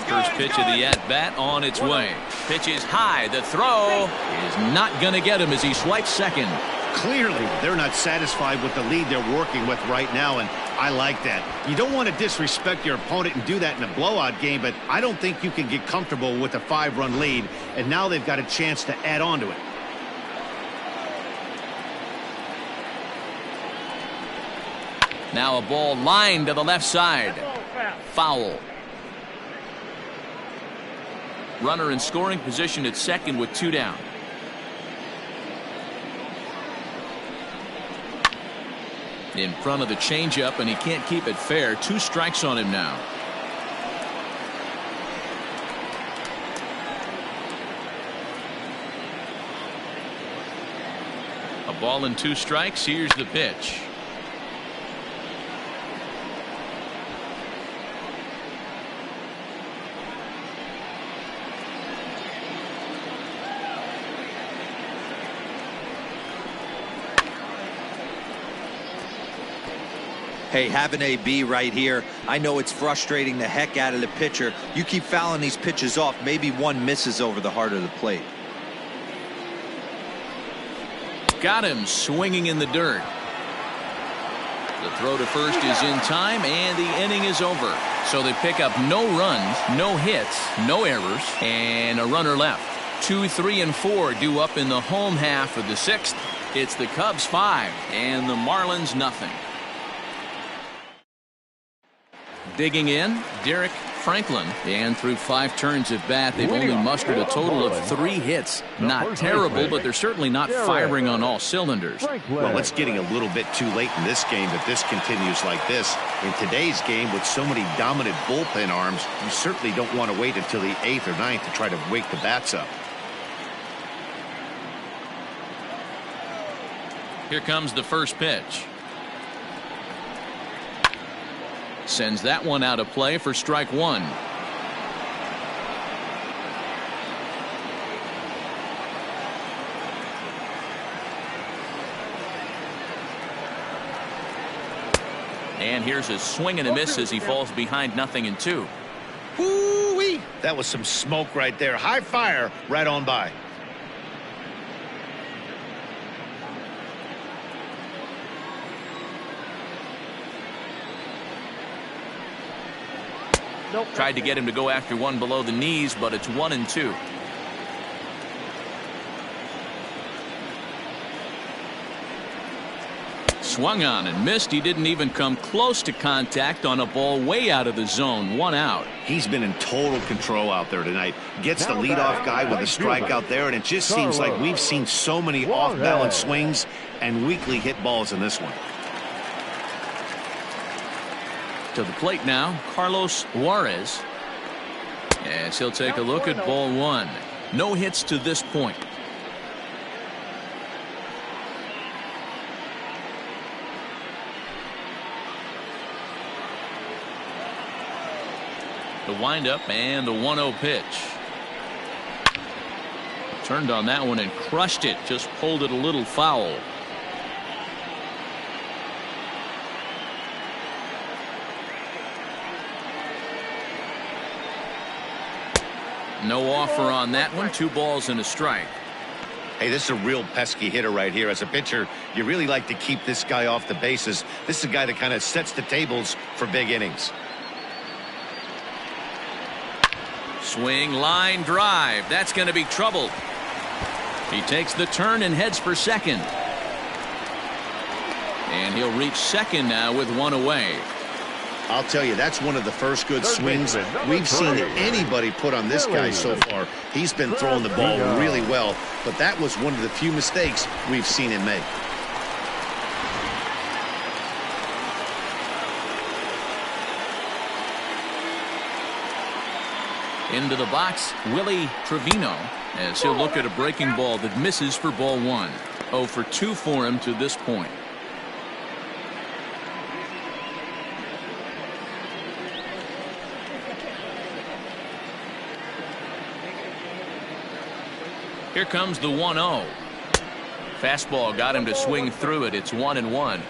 First pitch of the at-bat on its way. Pitch is high. The throw is not going to get him as he swipes second. Clearly, they're not satisfied with the lead they're working with right now, and I like that. You don't want to disrespect your opponent and do that in a blowout game, but I don't think you can get comfortable with a 5-run lead, and now they've got a chance to add on to it. Now a ball lined to the left side. Foul. Runner in scoring position at second with 2 down. In front of the changeup, and he can't keep it fair. 2 strikes on him now. A ball and 2 strikes. Here's the pitch. Hey, have an AB right here. I know it's frustrating the heck out of the pitcher. You keep fouling these pitches off, maybe one misses over the heart of the plate. Got him swinging in the dirt. The throw to first is in time, and the inning is over. So they pick up no runs, no hits, no errors, and a runner left. 2, 3, and 4 due up in the home half of the 6th. It's the Cubs 5 and the Marlins nothing. Digging in, Derek Franklin, and through 5 turns at bat, they've only mustered a total of 3 hits. Not terrible, but they're certainly not firing on all cylinders. Well, it's getting a little bit too late in this game if this continues like this. In today's game, with so many dominant bullpen arms, you certainly don't want to wait until the 8th or 9th to try to wake the bats up. Here comes the first pitch. Sends that one out of play for strike 1. And here's a swing and a miss as he falls behind 0-2. Woo-wee! That was some smoke right there. High fire right on by. Tried to get him to go after one below the knees, but it's 1-2. Swung on and missed. He didn't even come close to contact on a ball way out of the zone. 1 out. He's been in total control out there tonight. Gets the leadoff guy with a strike out there, and it just seems like we've seen so many off-balance swings and weakly hit balls in this one. To the plate now, Carlos Juarez. As he'll take a look at ball 1. No hits to this point. The windup and the 1-0 pitch. Turned on that one and crushed it. Just pulled it a little foul. No offer on that one. 2 balls and a strike. Hey, this is a real pesky hitter right here. As a pitcher, you really like to keep this guy off the bases. This is a guy that kind of sets the tables for big innings. Swing, line, drive. That's going to be trouble. He takes the turn and heads for second. And he'll reach second now with 1 away. I'll tell you, that's one of the first good swings we've seen anybody put on this guy so far. He's been throwing the ball really well, but that was one of the few mistakes we've seen him make. Into the box, Willie Trevino, as he'll look at a breaking ball that misses for ball 1. 0 for 2 for him to this point. Here comes the 1-0. Fastball got him to swing through it. It's 1-1.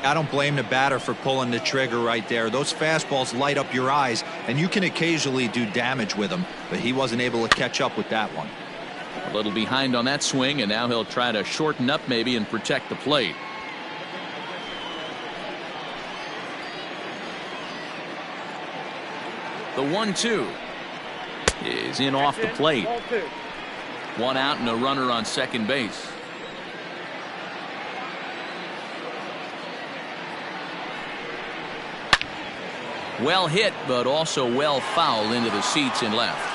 I don't blame the batter for pulling the trigger right there. Those fastballs light up your eyes, and you can occasionally do damage with them, but he wasn't able to catch up with that one. A little behind on that swing, and now he'll try to shorten up maybe and protect the plate. The 1-2 is in off the plate. 1 out and a runner on second base. Well hit, but also well fouled into the seats and left.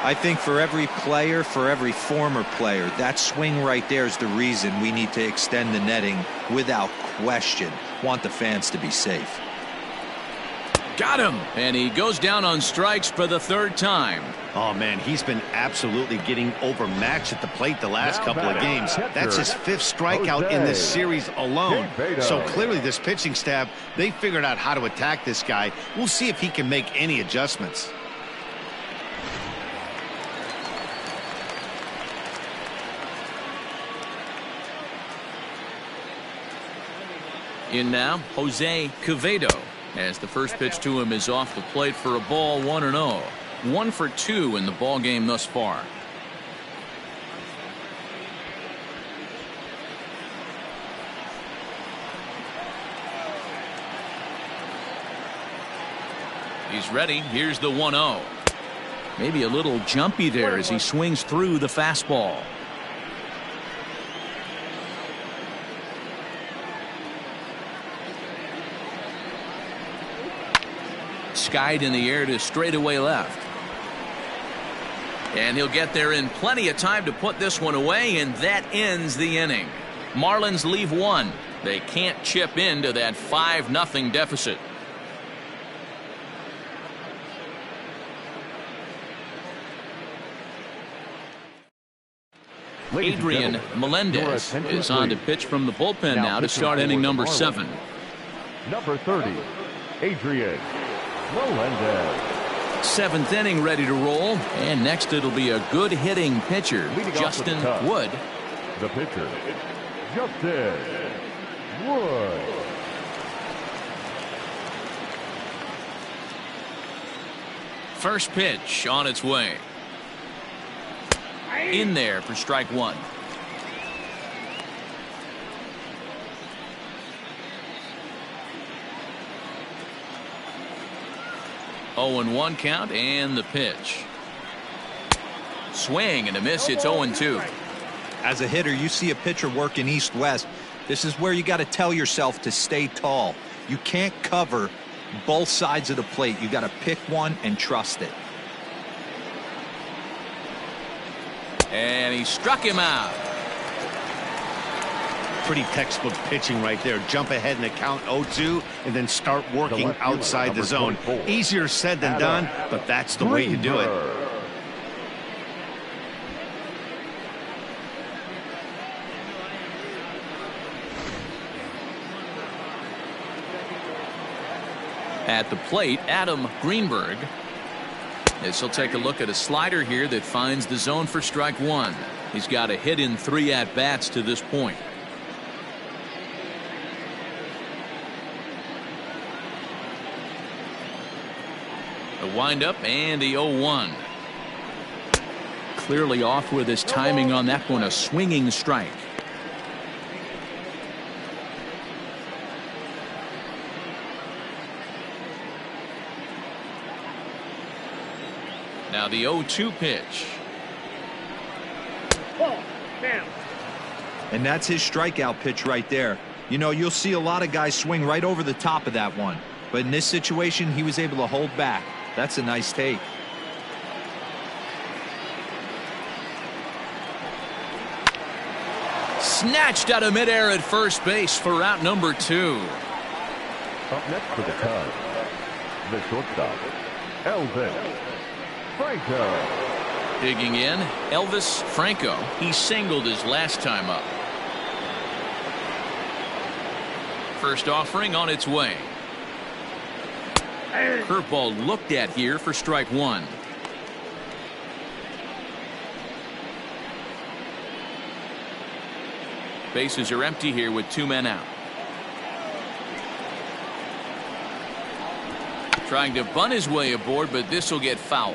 I think for every player, for every former player, that swing right there is the reason we need to extend the netting without question. Want the fans to be safe. Got him, and he goes down on strikes for the 3rd time. Oh, man, he's been absolutely getting overmatched at the plate the last couple of games. That's his 5th strikeout in this series alone. So clearly this pitching staff, they figured out how to attack this guy. We'll see if he can make any adjustments. In now, Jose Quevedo, as the first pitch to him is off the plate for a ball. 1-0. 1 for 2 in the ball game thus far. He's ready. Here's the 1-0. Maybe a little jumpy there as he swings through the fastball. Skied in the air to straightaway left. And he'll get there in plenty of time to put this one away, and that ends the inning. Marlins leave 1. They can't chip into that 5-0 deficit. Adrian Melendez is on to pitch from the bullpen now to start inning number 7. Number 30, Adrian Melendez. 7th inning ready to roll, and next it'll be a good hitting pitcher, Justin Wood. The pitcher, Justin Wood. First pitch on its way. In there for strike 1. Oh, 0-1 count, and the pitch. Swing and a miss. It's 0-2. As a hitter, you see a pitcher working east-west. This is where you got to tell yourself to stay tall. You can't cover both sides of the plate. You got to pick one and trust it. And he struck him out. Pretty textbook pitching right there. Jump ahead in the count 0-2 and then start working outside the zone. Easier said than done, but that's the way you do it. At the plate, Adam Greenberg. As he'll take a look at a slider here that finds the zone for strike 1. He's got a hit in 3 at-bats to this point. The windup and the 0-1. Clearly off with his timing on that one. A swinging strike. Now the 0-2 pitch. And that's his strikeout pitch right there. You know, you'll see a lot of guys swing right over the top of that one. But in this situation, he was able to hold back. That's a nice take. Snatched out of midair at first base for out number 2. Up next for the Cubs, the shortstop, Elvin Franco. Digging in, Elvis Franco. He singled his last time up. First offering on its way. Curveball looked at here for strike one. Bases are empty here with 2 men out. Trying to bunt his way aboard, but this will get foul.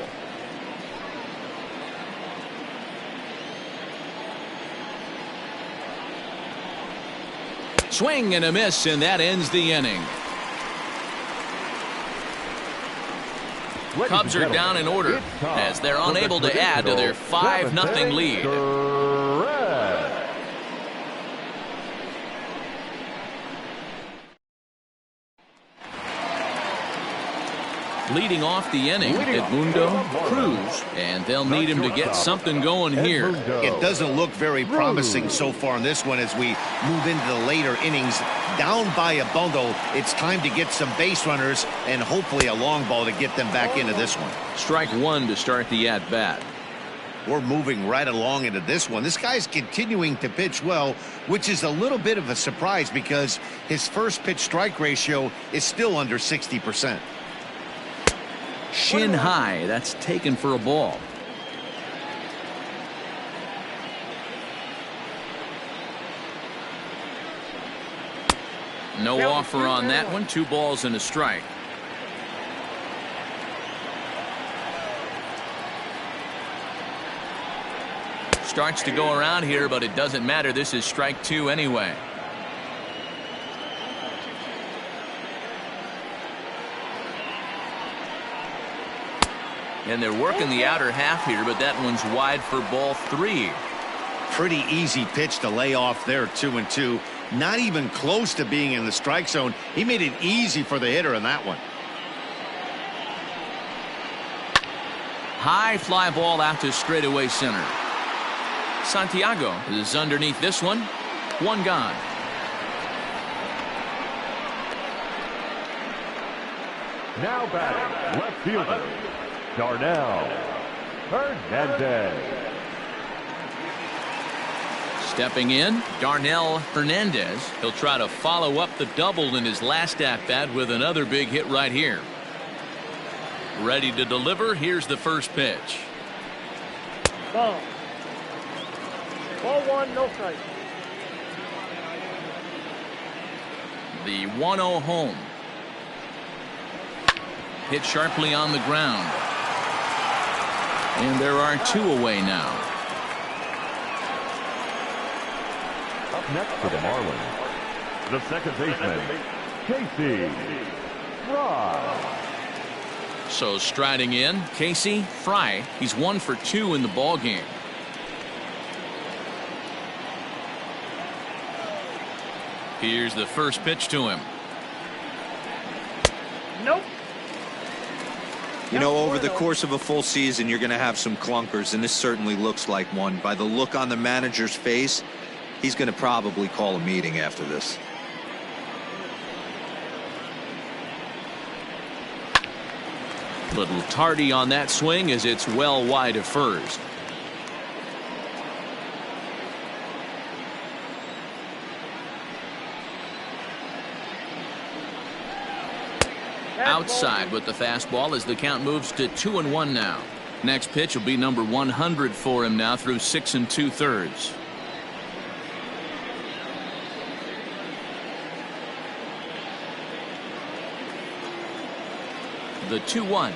Swing and a miss, and that ends the inning. Cubs are down in order as they're unable to add to their 5-0 lead. Leading off the inning, Edmundo Cruz, and they'll need him to get something going here. It doesn't look very promising so far in this one as we move into the later innings. Down by a bundle, it's time to get some base runners and hopefully a long ball to get them back into this one. Strike one to start the at-bat. We're moving right along into this one. This guy's continuing to pitch well, which is a little bit of a surprise because his first pitch strike ratio is still under 60%. Shin high, that's taken for a ball. No offer on that one. 2 balls and a strike. Starts to go around here, but it doesn't matter. This is strike 2 anyway. And they're working the outer half here, but that one's wide for ball 3. Pretty easy pitch to lay off there, 2-2. Not even close to being in the strike zone. He made it easy for the hitter in that one. High fly ball out to straightaway center. Santiago is underneath this one. 1 gone. Now batting, left fielder, Darnell Hernandez. Stepping in, Darnell Hernandez. He'll try to follow up the double in his last at-bat with another big hit right here. Ready to deliver. Here's the first pitch. Ball. Ball 1, no strike. The 1-0 home. Hit sharply on the ground. And there are 2 away now. Up next for the Marlins, the second baseman, Casey Fry. So striding in, Casey Fry. He's 1 for 2 in the ball game. Here's the first pitch to him. Nope. You know, over the course of a full season, you're going to have some clunkers, and this certainly looks like one. By the look on the manager's face, he's going to probably call a meeting after this. Little tardy on that swing as it's well wide of first. Outside with the fastball as the count moves to 2-1 now. Next pitch will be number 100 for him now through 6 2/3. The 2-1.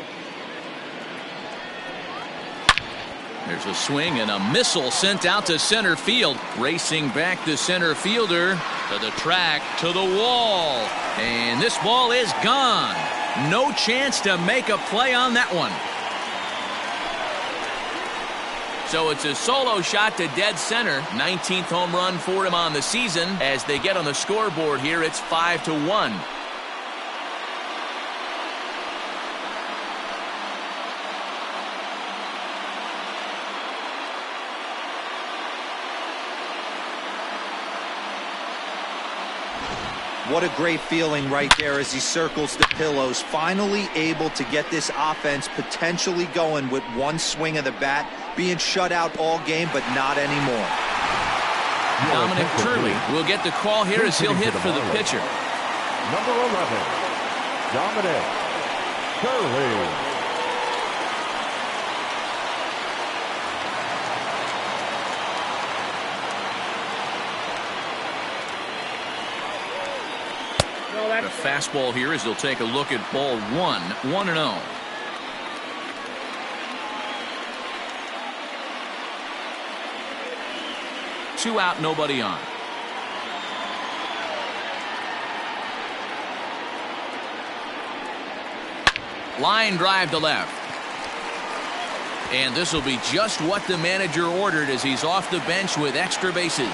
There's a swing and a missile sent out to center field. Racing back the center fielder to the track, to the wall. And this ball is gone. No chance to make a play on that one. So it's a solo shot to dead center. 19th home run for him on the season. As they get on the scoreboard here, it's 5-1. What a great feeling right there as he circles the pillows, finally able to get this offense potentially going with one swing of the bat, being shut out all game, but not anymore. Dominic Turley will get the call here as he'll hit for the pitcher. Number 11, Dominic Turley. The fastball here as he'll take a look at ball 1, 1-0. Two out, nobody on. Line drive to left. And this will be just what the manager ordered as he's off the bench with extra bases.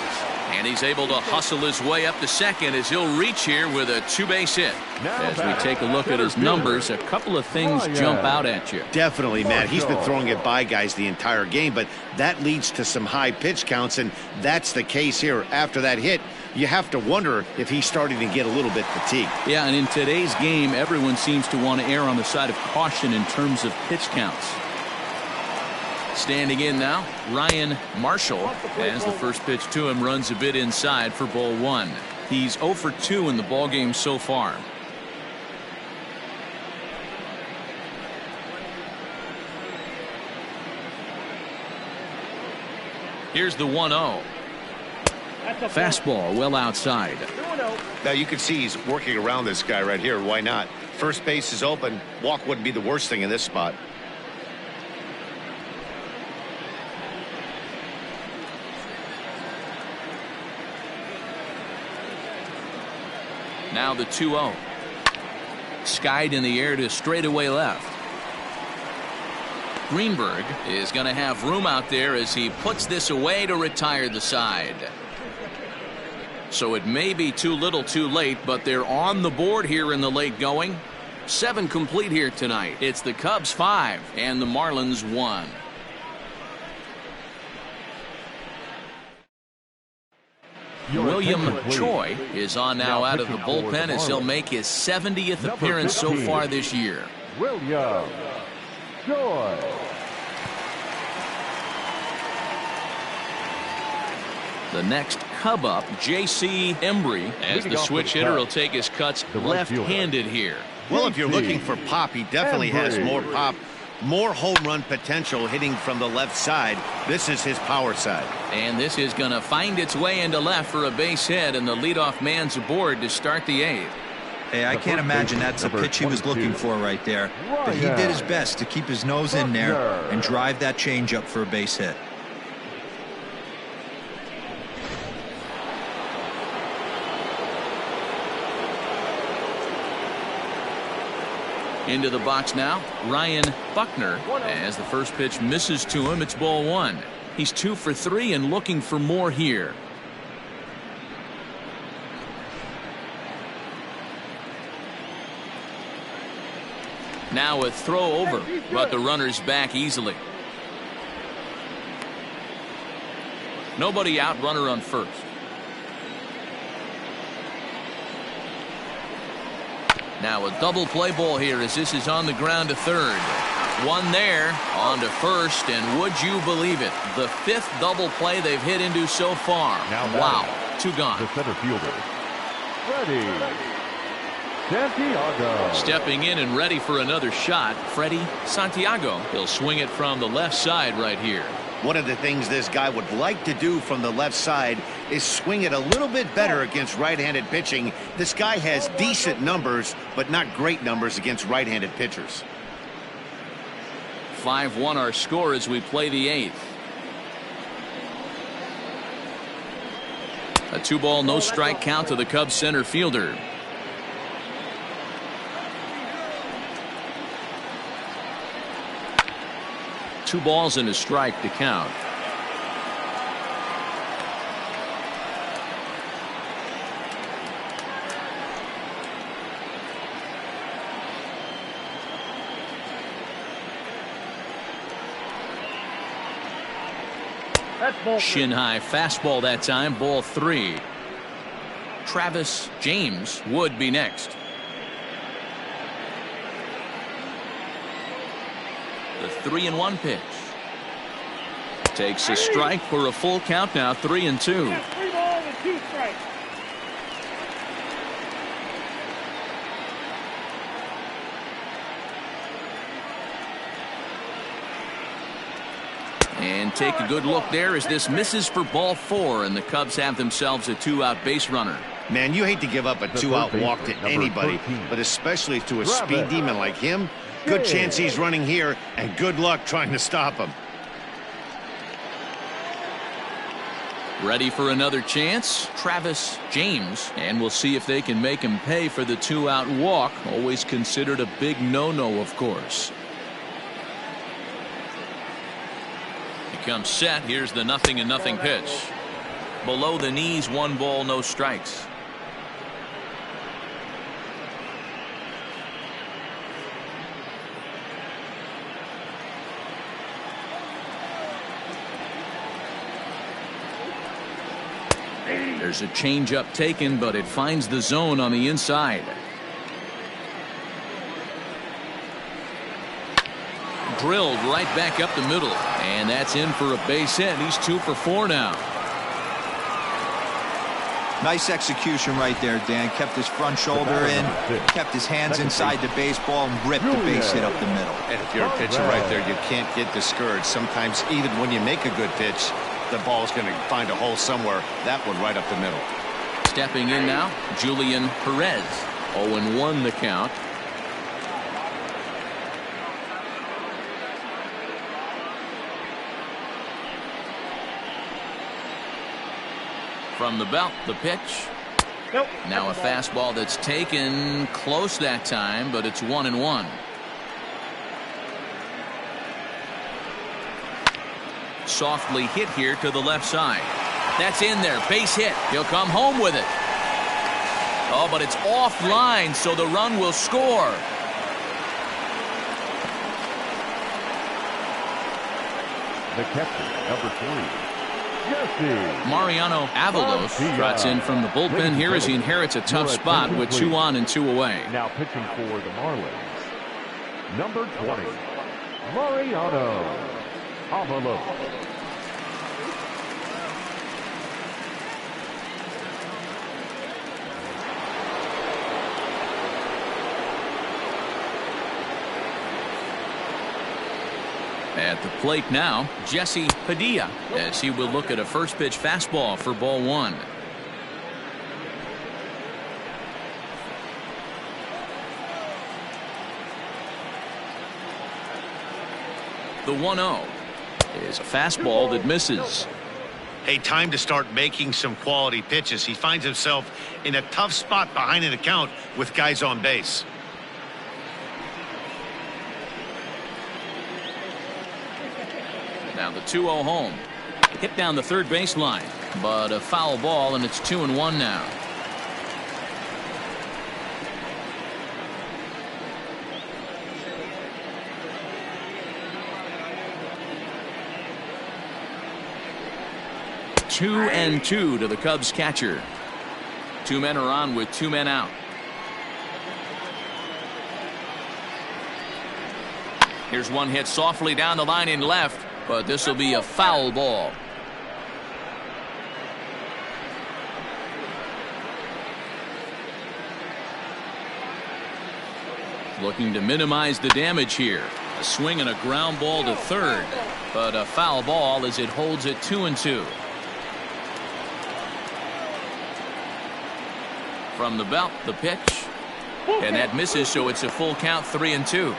And he's able to hustle his way up to second as he'll reach here with a two-base hit. As we take a look at his numbers, a couple of things jump out at you. Definitely, Matt. He's been throwing it by guys the entire game, but that leads to some high pitch counts, and that's the case here. After that hit, you have to wonder if he's starting to get a little bit fatigued. Yeah, and in today's game, everyone seems to want to err on the side of caution in terms of pitch counts. Standing in now, Ryan Marshall, as the first pitch to him runs a bit inside for ball 1. He's 0 for 2 in the ballgame so far. Here's the 1-0. Fastball well outside. Now you can see he's working around this guy right here. Why not? First base is open. Walk wouldn't be the worst thing in this spot. Now the 2-0. Skied in the air to straightaway left. Greenberg is going to have room out there as he puts this away to retire the side. So it may be too little too late, but they're on the board here in the late going. 7 complete here tonight. It's the Cubs 5 and the Marlins 1. William Choi is on now out of the bullpen as he'll make his 70th appearance so far this year. William Choi. The next Cub up, J.C. Embry, as the switch hitter will take his cuts left-handed here. Well, if you're looking for pop, he definitely has more pop, more home run potential hitting from the left side. This is his power side. And this is going to find its way into left for a base hit, and the leadoff man's aboard to start the 8th. Hey, I can't imagine that's a pitch he was looking for right there. But he did his best to keep his nose in there and drive that changeup for a base hit. Into the box now, Ryan Buckner, as the first pitch misses to him. It's ball 1. He's 2 for 3 and looking for more here. Now a throw over, but the runner's back easily. Nobody out, runner on first. Now a double play ball here as this is on the ground to third. One there, on to first, and would you believe it? The 5th double play they've hit into so far. Wow, 2 gone. The center fielder, Freddie Santiago. Stepping in and ready for another shot, Freddie Santiago. He'll swing it from the left side right here. One of the things this guy would like to do from the left side is swing it a little bit better against right-handed pitching. This guy has decent numbers, but not great numbers against right-handed pitchers. 5-1 our score as we play the 8th. A 2-ball, no strike count to the Cubs center fielder. Two balls and a strike to count. Shin high fastball that time, ball 3. Travis James would be next. The 3-1 pitch. Takes a strike for a full count now, 3-2. 3 balls and 2 strikes. And take a good look there as this misses for ball 4, and the Cubs have themselves a 2-out base runner. Man, you hate to give up a 2-out walk to anybody, but especially to a speed demon like him. Good chance he's running here, and good luck trying to stop him. Ready for another chance, Travis James, and we'll see if they can make him pay for the 2-out walk. Always considered a big no-no, of course. He comes set. Here's the 0-0 pitch. Below the knees, 1 ball, no strikes. There's a changeup taken, but it finds the zone on the inside. Drilled right back up the middle, and that's in for a base hit. He's 2 for 4 now. Nice execution right there, Dan. Kept his front shoulder in, kept his hands inside the baseball, and ripped the base hit up the middle. And if you're a pitcher right there, you can't get discouraged. Sometimes even when you make a good pitch, the ball's going to find a hole somewhere. That one right up the middle. Stepping in now, Julian Perez. 0-1 the count. From the belt, the pitch. Nope. Now a fastball that's taken close that time, but it's 1-1. Softly hit here to the left side. That's in there. Base hit. He'll come home with it. Oh, but it's offline, so the run will score. The catcher, number 3, Jesse. Mariano Avalos trots in from the bullpen here as he inherits a tough spot with 2 on and 2 away. Now pitching for the Marlins, number 20, Mariano Avalos. At the plate now, Jesse Padilla, as he will look at a first pitch fastball for ball 1. The 1-0 is a fastball that misses. Hey, time to start making some quality pitches. He finds himself in a tough spot behind an account with guys on base. Now the 2-0 home. Hit down the third baseline, but a foul ball, and it's 2-1 now. Two and 2 to the Cubs catcher. 2 men are on with 2 men out. Here's one hit softly down the line in left, but this will be a foul ball. Looking to minimize the damage here. A swing and a ground ball to third, but a foul ball as it holds it 2-2. From the belt, the pitch, and that misses, so it's a full count, 3-2.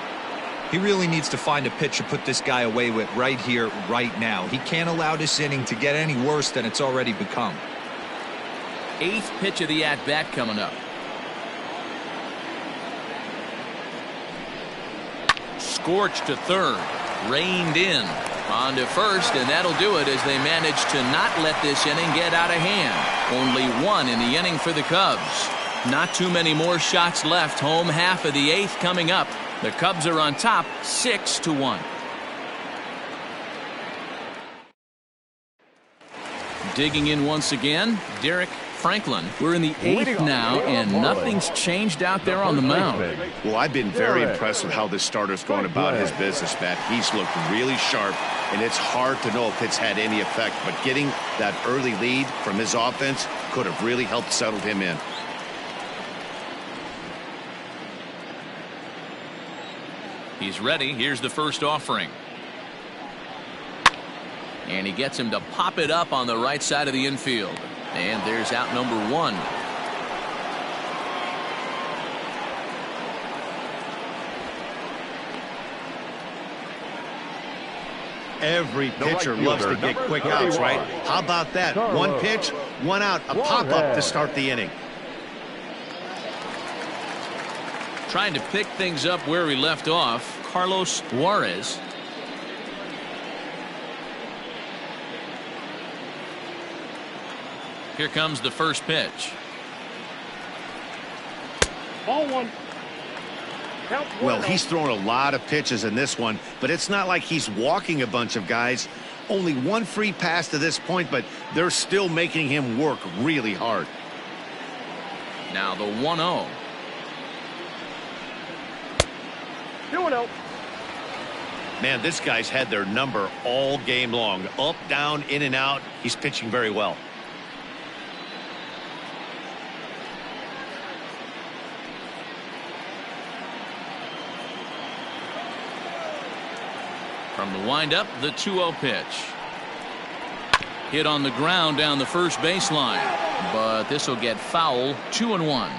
He really needs to find a pitch to put this guy away with right here, right now. He can't allow this inning to get any worse than it's already become. 8th pitch of the at-bat coming up. Scorched to third, reined in, on to first, and that'll do it as they manage to not let this inning get out of hand. Only 1 in the inning for the Cubs. Not too many more shots left. Home half of the 8th coming up. The Cubs are on top 6-1. Digging in once again, Derek Franklin. We're in the 8th now, and nothing's changed out there on the mound. Well, I've been very impressed with how this starter's going about his business, Matt. He's looked really sharp, and it's hard to know if it's had any effect. But getting that early lead from his offense could have really helped settle him in. He's ready. Here's the first offering. And he gets him to pop it up on the right side of the infield. And there's out number 1. Every pitcher loves to get quick outs, right? How about that? One pitch, one out, a pop-up to start the inning. Trying to pick things up where he left off, Carlos Juarez. Here comes the first pitch. Ball 1. Well, he's thrown a lot of pitches in this one, but it's not like he's walking a bunch of guys. Only one free pass to this point, but they're still making him work really hard. Now the 1-0. 2-0. Man, this guy's had their number all game long. Up, down, in and out. He's pitching very well. From the windup, the 2-0 pitch. Hit on the ground down the first baseline, but this will get foul. 2-1.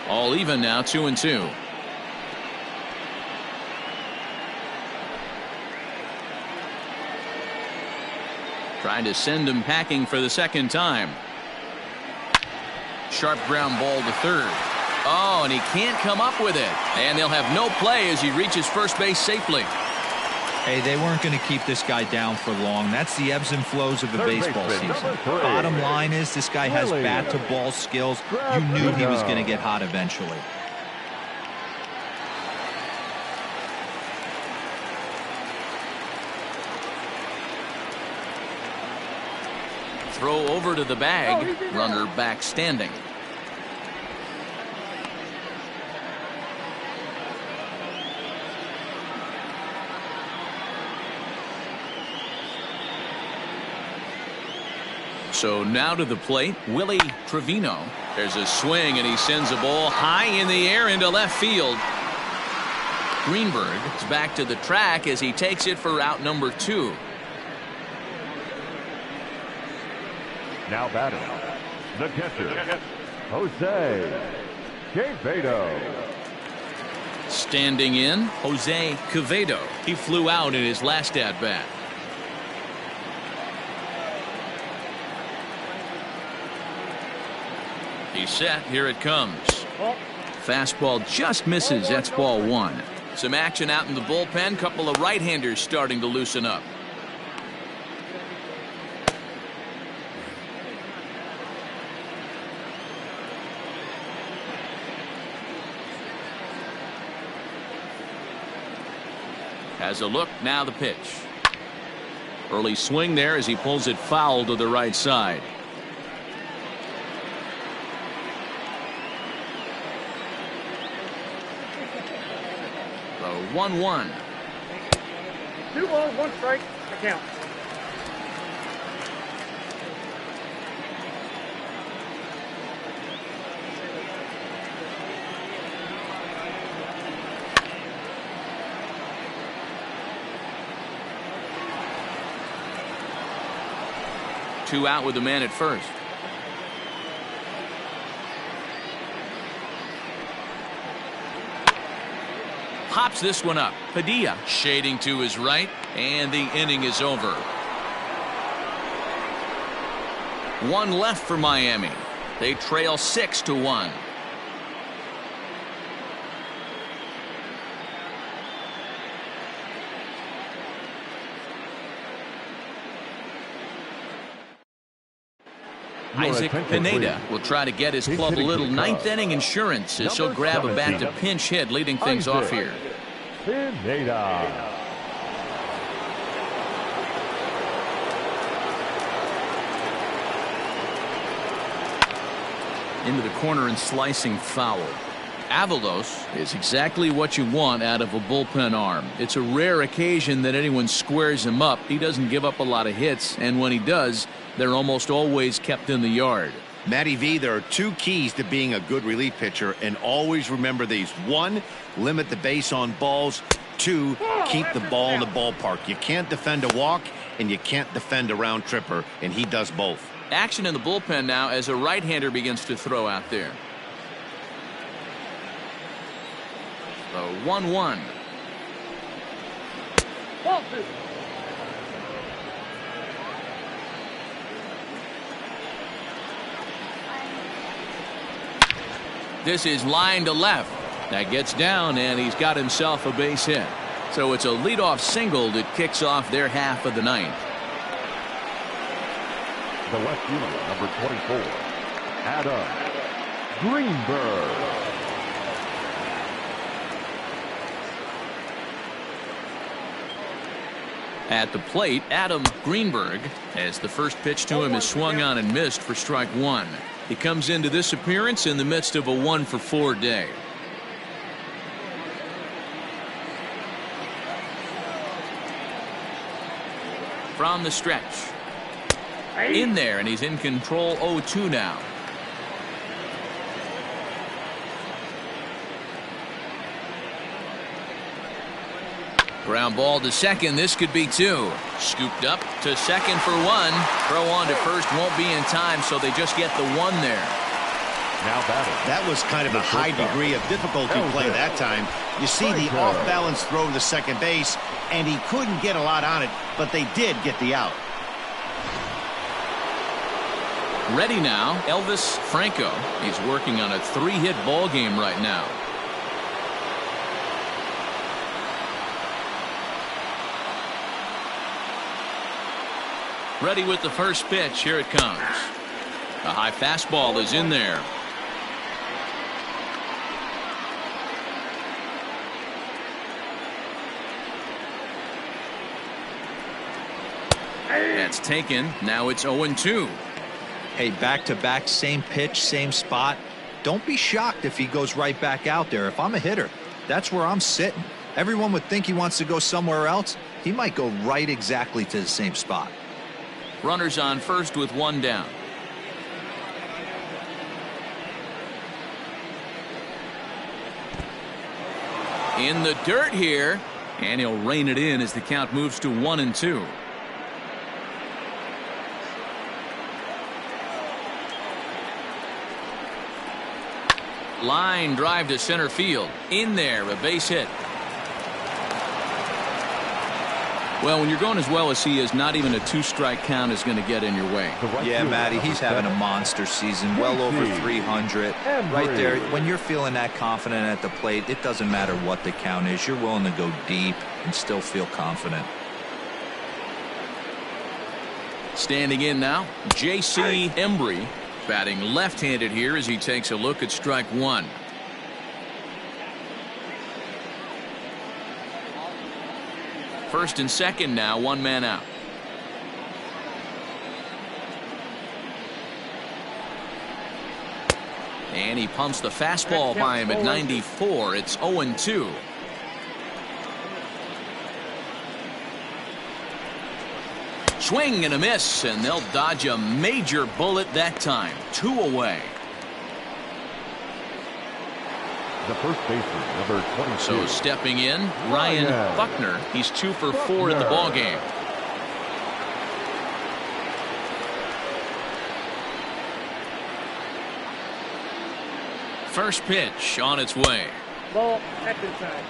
All even now, 2-2. Trying to send him packing for the second time. Sharp ground ball to third. Oh, and he can't come up with it. And they'll have no play as he reaches first base safely. Hey, they weren't going to keep this guy down for long. That's the ebbs and flows of a baseball season. Bottom line is this guy has bat-to-ball skills. You knew he was going to get hot eventually. Throw over to the bag. Runner back standing. So now to the plate, Willie Trevino. There's a swing, and he sends a ball high in the air into left field. Greenberg is back to the track as he takes it for out number 2. Now batting, the catcher, JP. Standing in, Jose Quevedo. He flew out in his last at-bat. He's set. Here it comes. Fastball just misses. That's ball 1. Some action out in the bullpen. Couple of right-handers starting to loosen up. Has a look. Now the pitch. Early swing there as he pulls it foul to the right side. The 1-1. 2 balls, 1 strike. The count. Two out with the man at first. Pops this one up. Padilla shading to his right, and the inning is over. One left for Miami. They trail 6-1. Isaac Pineda will try to get his club a little ninth inning insurance as he'll grab a bat to pinch hit, leading things off here. into the corner and slicing foul. Avalos is exactly what you want out of a bullpen arm. It's a rare occasion that anyone squares him up. He doesn't give up a lot of hits, and when he does, they're almost always kept in the yard. Matty V, there are two keys to being a good relief pitcher, and always remember these. One, limit the base on balls. Two, keep the ball in the ballpark. You can't defend a walk, and you can't defend a round tripper, and he does both. Action in the bullpen now as a right-hander begins to throw out there. The 1-1. This is line to left. That gets down, and he's got himself a base hit. So it's a leadoff single that kicks off their half of the ninth. The left fielder, number 24, Adam Greenberg. At the plate, Adam Greenberg, as the first pitch to him is swung on and missed for strike one. He comes into this appearance in the midst of a 1-for-4 day. From the stretch. In there, and he's in control 0-2 now. Ground ball to second. This could be two. Scooped up to second for one. Throw on to first won't be in time, so they just get the one there. Now batting. That was kind of a high degree of difficulty play that time. You see the off-balance throw to second base, and he couldn't get a lot on it, but they did get the out. Ready now, Elvis Franco. He's working on a 3-hit ball game right now. Ready with the first pitch. Here it comes. A high fastball is in there. That's taken. Now it's 0-2. Hey, back-to-back, same pitch, same spot. Don't be shocked if he goes right back out there. If I'm a hitter, that's where I'm sitting. Everyone would think he wants to go somewhere else. He might go right exactly to the same spot. Runners on first with one down. In the dirt here, and he'll rein it in as the count moves to 1-2. Line drive to center field. In there, a base hit. Well, when you're going as well as he is, not even a 2-strike count is going to get in your way. Yeah, Matty, he's having a monster season, well over 300. Right there, when you're feeling that confident at the plate, it doesn't matter what the count is. You're willing to go deep and still feel confident. Standing in now, J.C. Embry, batting left-handed here as he takes a look at strike one. First and second now, one man out. And he pumps the fastball by him at 94. It's 0-2. Swing and a miss, and they'll dodge a major bullet that time. 2 away. The first baseman, number 22. So stepping in, Ryan Buckner. He's 2 for 4 in the ball game. First pitch on its way. Ball at inside.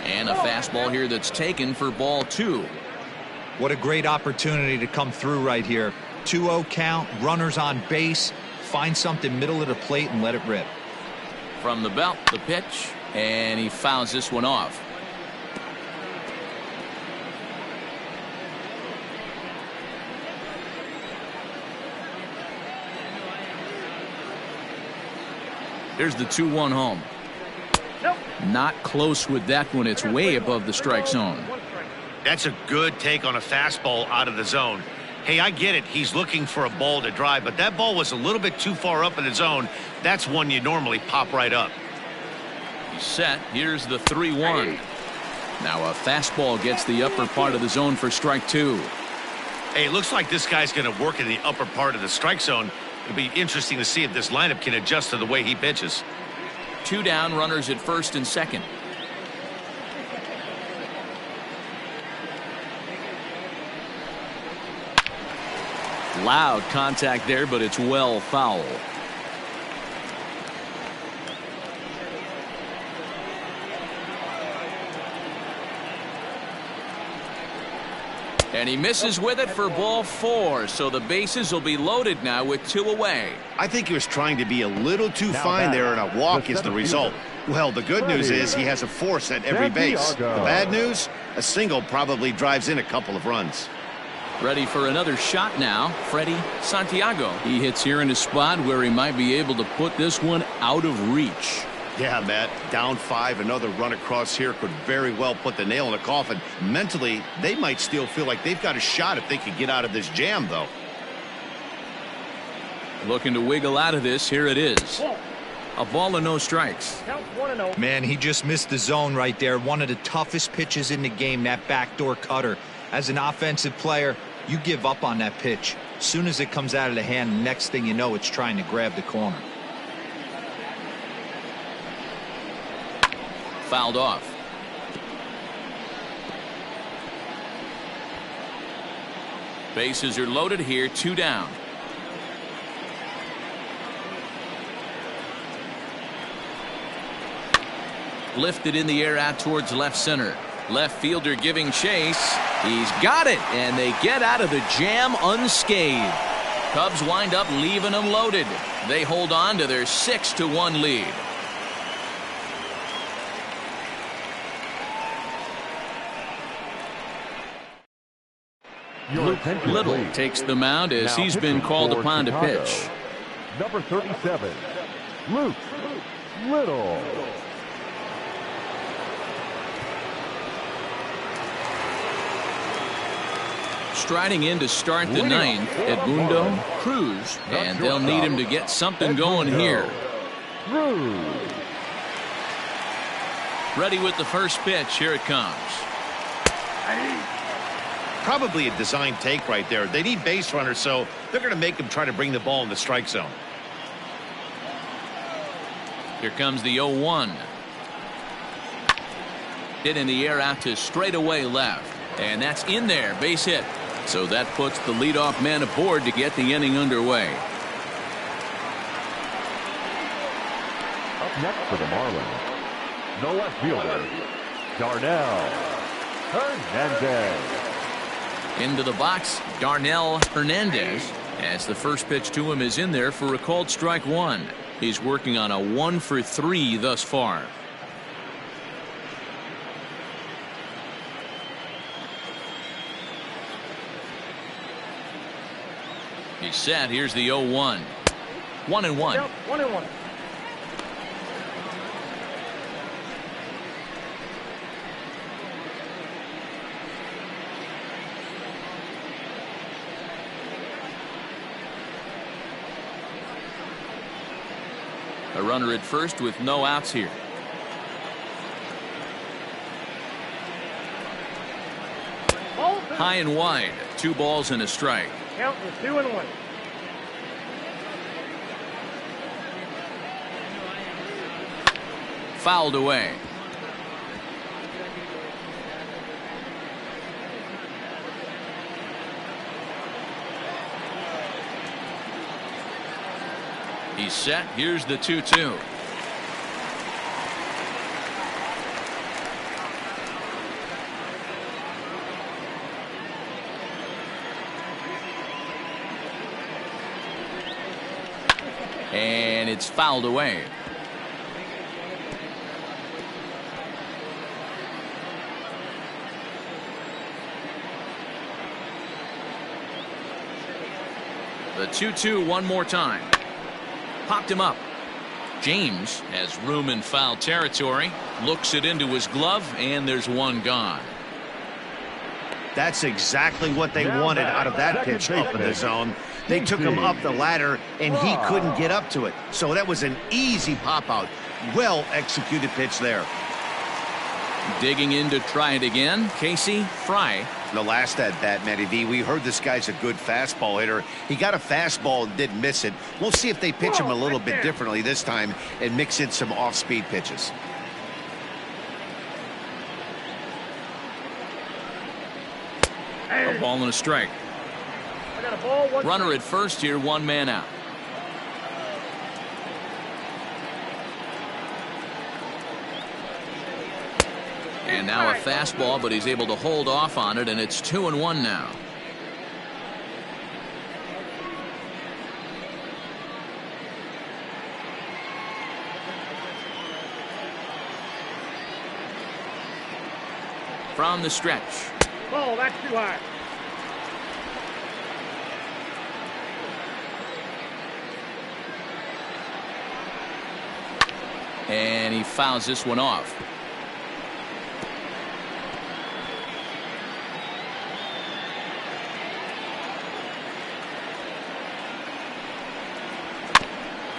And a fastball here that's taken for ball 2. What a great opportunity to come through right here. 2-0 count, runners on base. Find something middle of the plate and let it rip. From the belt, the pitch, and he fouls this one off. There's the 2-1 home. Not close with that one. It's way above the strike zone. That's a good take on a fastball out of the zone. Hey, I get it. He's looking for a ball to drive, but that ball was a little bit too far up in the zone. That's one you normally pop right up. He's set. Here's the 3-1. Now a fastball gets the upper part of the zone for strike 2. Hey, it looks like this guy's going to work in the upper part of the strike zone. It'll be interesting to see if this lineup can adjust to the way he pitches. 2 down, runners at first and second. Loud contact there, but it's well foul. And he misses with it for ball 4, so the bases will be loaded now with 2 away. I think he was trying to be a little too fine there, and a walk is the result. Well, the good news is he has a force at every base. The bad news, a single probably drives in a couple of runs. Ready for another shot now, Freddie Santiago. He hits here in a spot where he might be able to put this one out of reach. Yeah, Matt, down 5, another run across here could very well put the nail in the coffin. Mentally, they might still feel like they've got a shot if they could get out of this jam, though. Looking to wiggle out of this. Here it is. A ball and no strikes. Man, he just missed the zone right there. One of the toughest pitches in the game, that backdoor cutter. As an offensive player, you give up on that pitch. As soon as it comes out of the hand, next thing you know, it's trying to grab the corner. Fouled off. Bases are loaded here, 2 down. Lifted in the air out towards left center. Left fielder giving chase. He's got it, and they get out of the jam unscathed. Cubs wind up leaving them loaded. They hold on to their 6-1 lead. Luke Little takes the mound as he's been called upon to pitch. Number 37, Luke Little. Striding in to start the 9th, Edmundo Cruz, and they'll need him to get something going here. Ready with the first pitch. Here it comes. Probably a design take right there. They need base runners, so they're going to make them try to bring the ball in the strike zone. Here comes the 0-1. Hit in the air out to straightaway left, and that's in there. Base hit. So that puts the leadoff man aboard to get the inning underway. Up next for the Marlins, the left fielder, Darnell Hernandez. Into the box, Darnell Hernandez, as the first pitch to him is in there for a called strike 1. He's working on a 1-for-3 thus far. He's set. Here's the 0-1. 1-1. 1-1. A runner at first with no outs here. High and wide. 2 balls and a strike. Count is 2-1. Fouled away. He's set. Here's the 2-2. And it's fouled away. The 2-2 one more time. Popped him up. James has room in foul territory, looks it into his glove, and there's one gone. That's exactly what they wanted out of that pitch up in the zone. They took him up the ladder, and he couldn't get up to it. So that was an easy pop-out. Well executed pitch there. Digging in to try it again, Casey Fry. The last at-bat, MLBThe, we heard this guy's a good fastball hitter. He got a fastball and didn't miss it. We'll see if they pitch him a little bit differently this time and mix in some off-speed pitches. A ball and a strike. I got a ball, one Runner strike. at first here, one man out. And now a fastball, but he's able to hold off on it, and it's 2-1 now. From the stretch. Ball, that's too high. And he fouls this one off.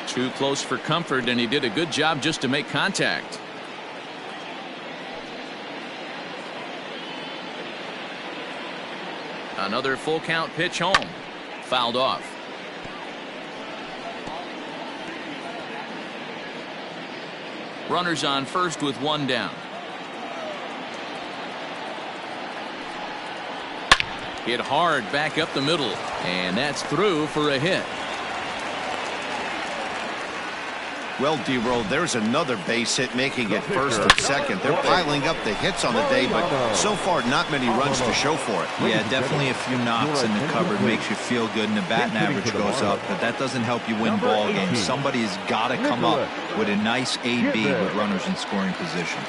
Too close for comfort, and he did a good job just to make contact. Another full count pitch home. Fouled off. Runners on first with one down. Hit hard back up the middle, and that's through for a hit. Well, D-Roll, there's another base hit, making it first and second. They're piling up the hits on the day, but so far not many runs to show for it. Yeah, definitely a few knocks in the cupboard makes you feel good, and the batting average goes up, but that doesn't help you win ball games. Somebody's got to come up with a nice AB with runners in scoring position.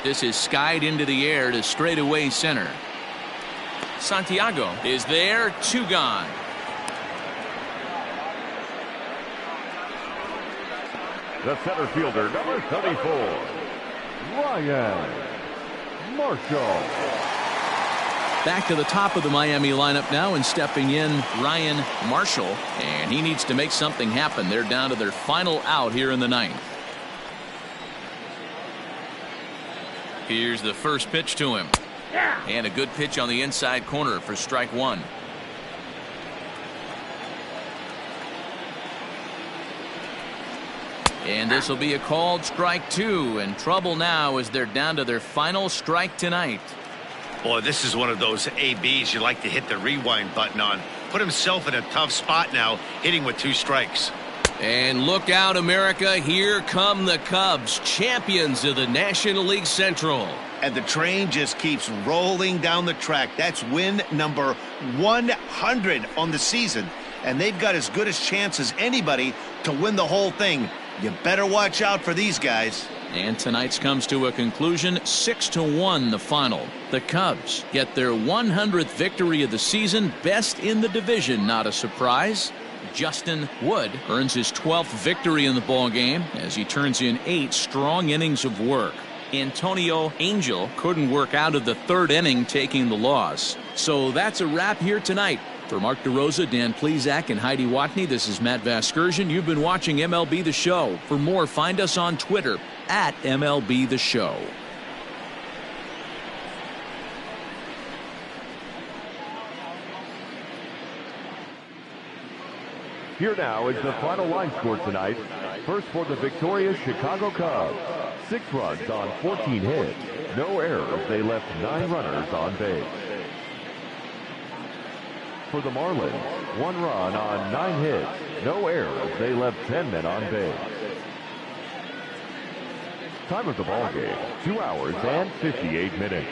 This is skied into the air to straightaway center. Santiago is there, two gone. The center fielder, number 34, Ryan Marshall. Back to the top of the Miami lineup now, and stepping in Ryan Marshall, and he needs to make something happen. They're down to their final out here in the ninth. Here's the first pitch to him. And a good pitch on the inside corner for strike one. And this will be a called strike two, and trouble now as they're down to their final strike tonight. Boy, this is one of those ABs you like to hit the rewind button on. Put himself in a tough spot now, hitting with two strikes. And look out, America. Here come the Cubs, champions of the National League Central. And the train just keeps rolling down the track. That's win number 100 on the season. And they've got as good a chance as anybody to win the whole thing. You better watch out for these guys. And tonight's comes to a conclusion, 6-1 the final. The Cubs get their 100th victory of the season, best in the division, not a surprise. Justin Wood earns his 12th victory in the ball game as he turns in 8 strong innings of work. Antonio Angel couldn't work out of the third inning, taking the loss. So that's a wrap here tonight. For Mark DeRosa, Dan Plesac, and Heidi Watney, this is Matt Vasgersian. You've been watching MLB The Show. For more, find us on Twitter at MLB The Show. Here now is the final line score tonight. First for the victorious Chicago Cubs. 6 runs on 14 hits. No errors. They left 9 runners on base. For the Marlins, 1 run on 9 hits. No errors. They left 10 men on base. Time of the ball game, 2 hours and 58 minutes.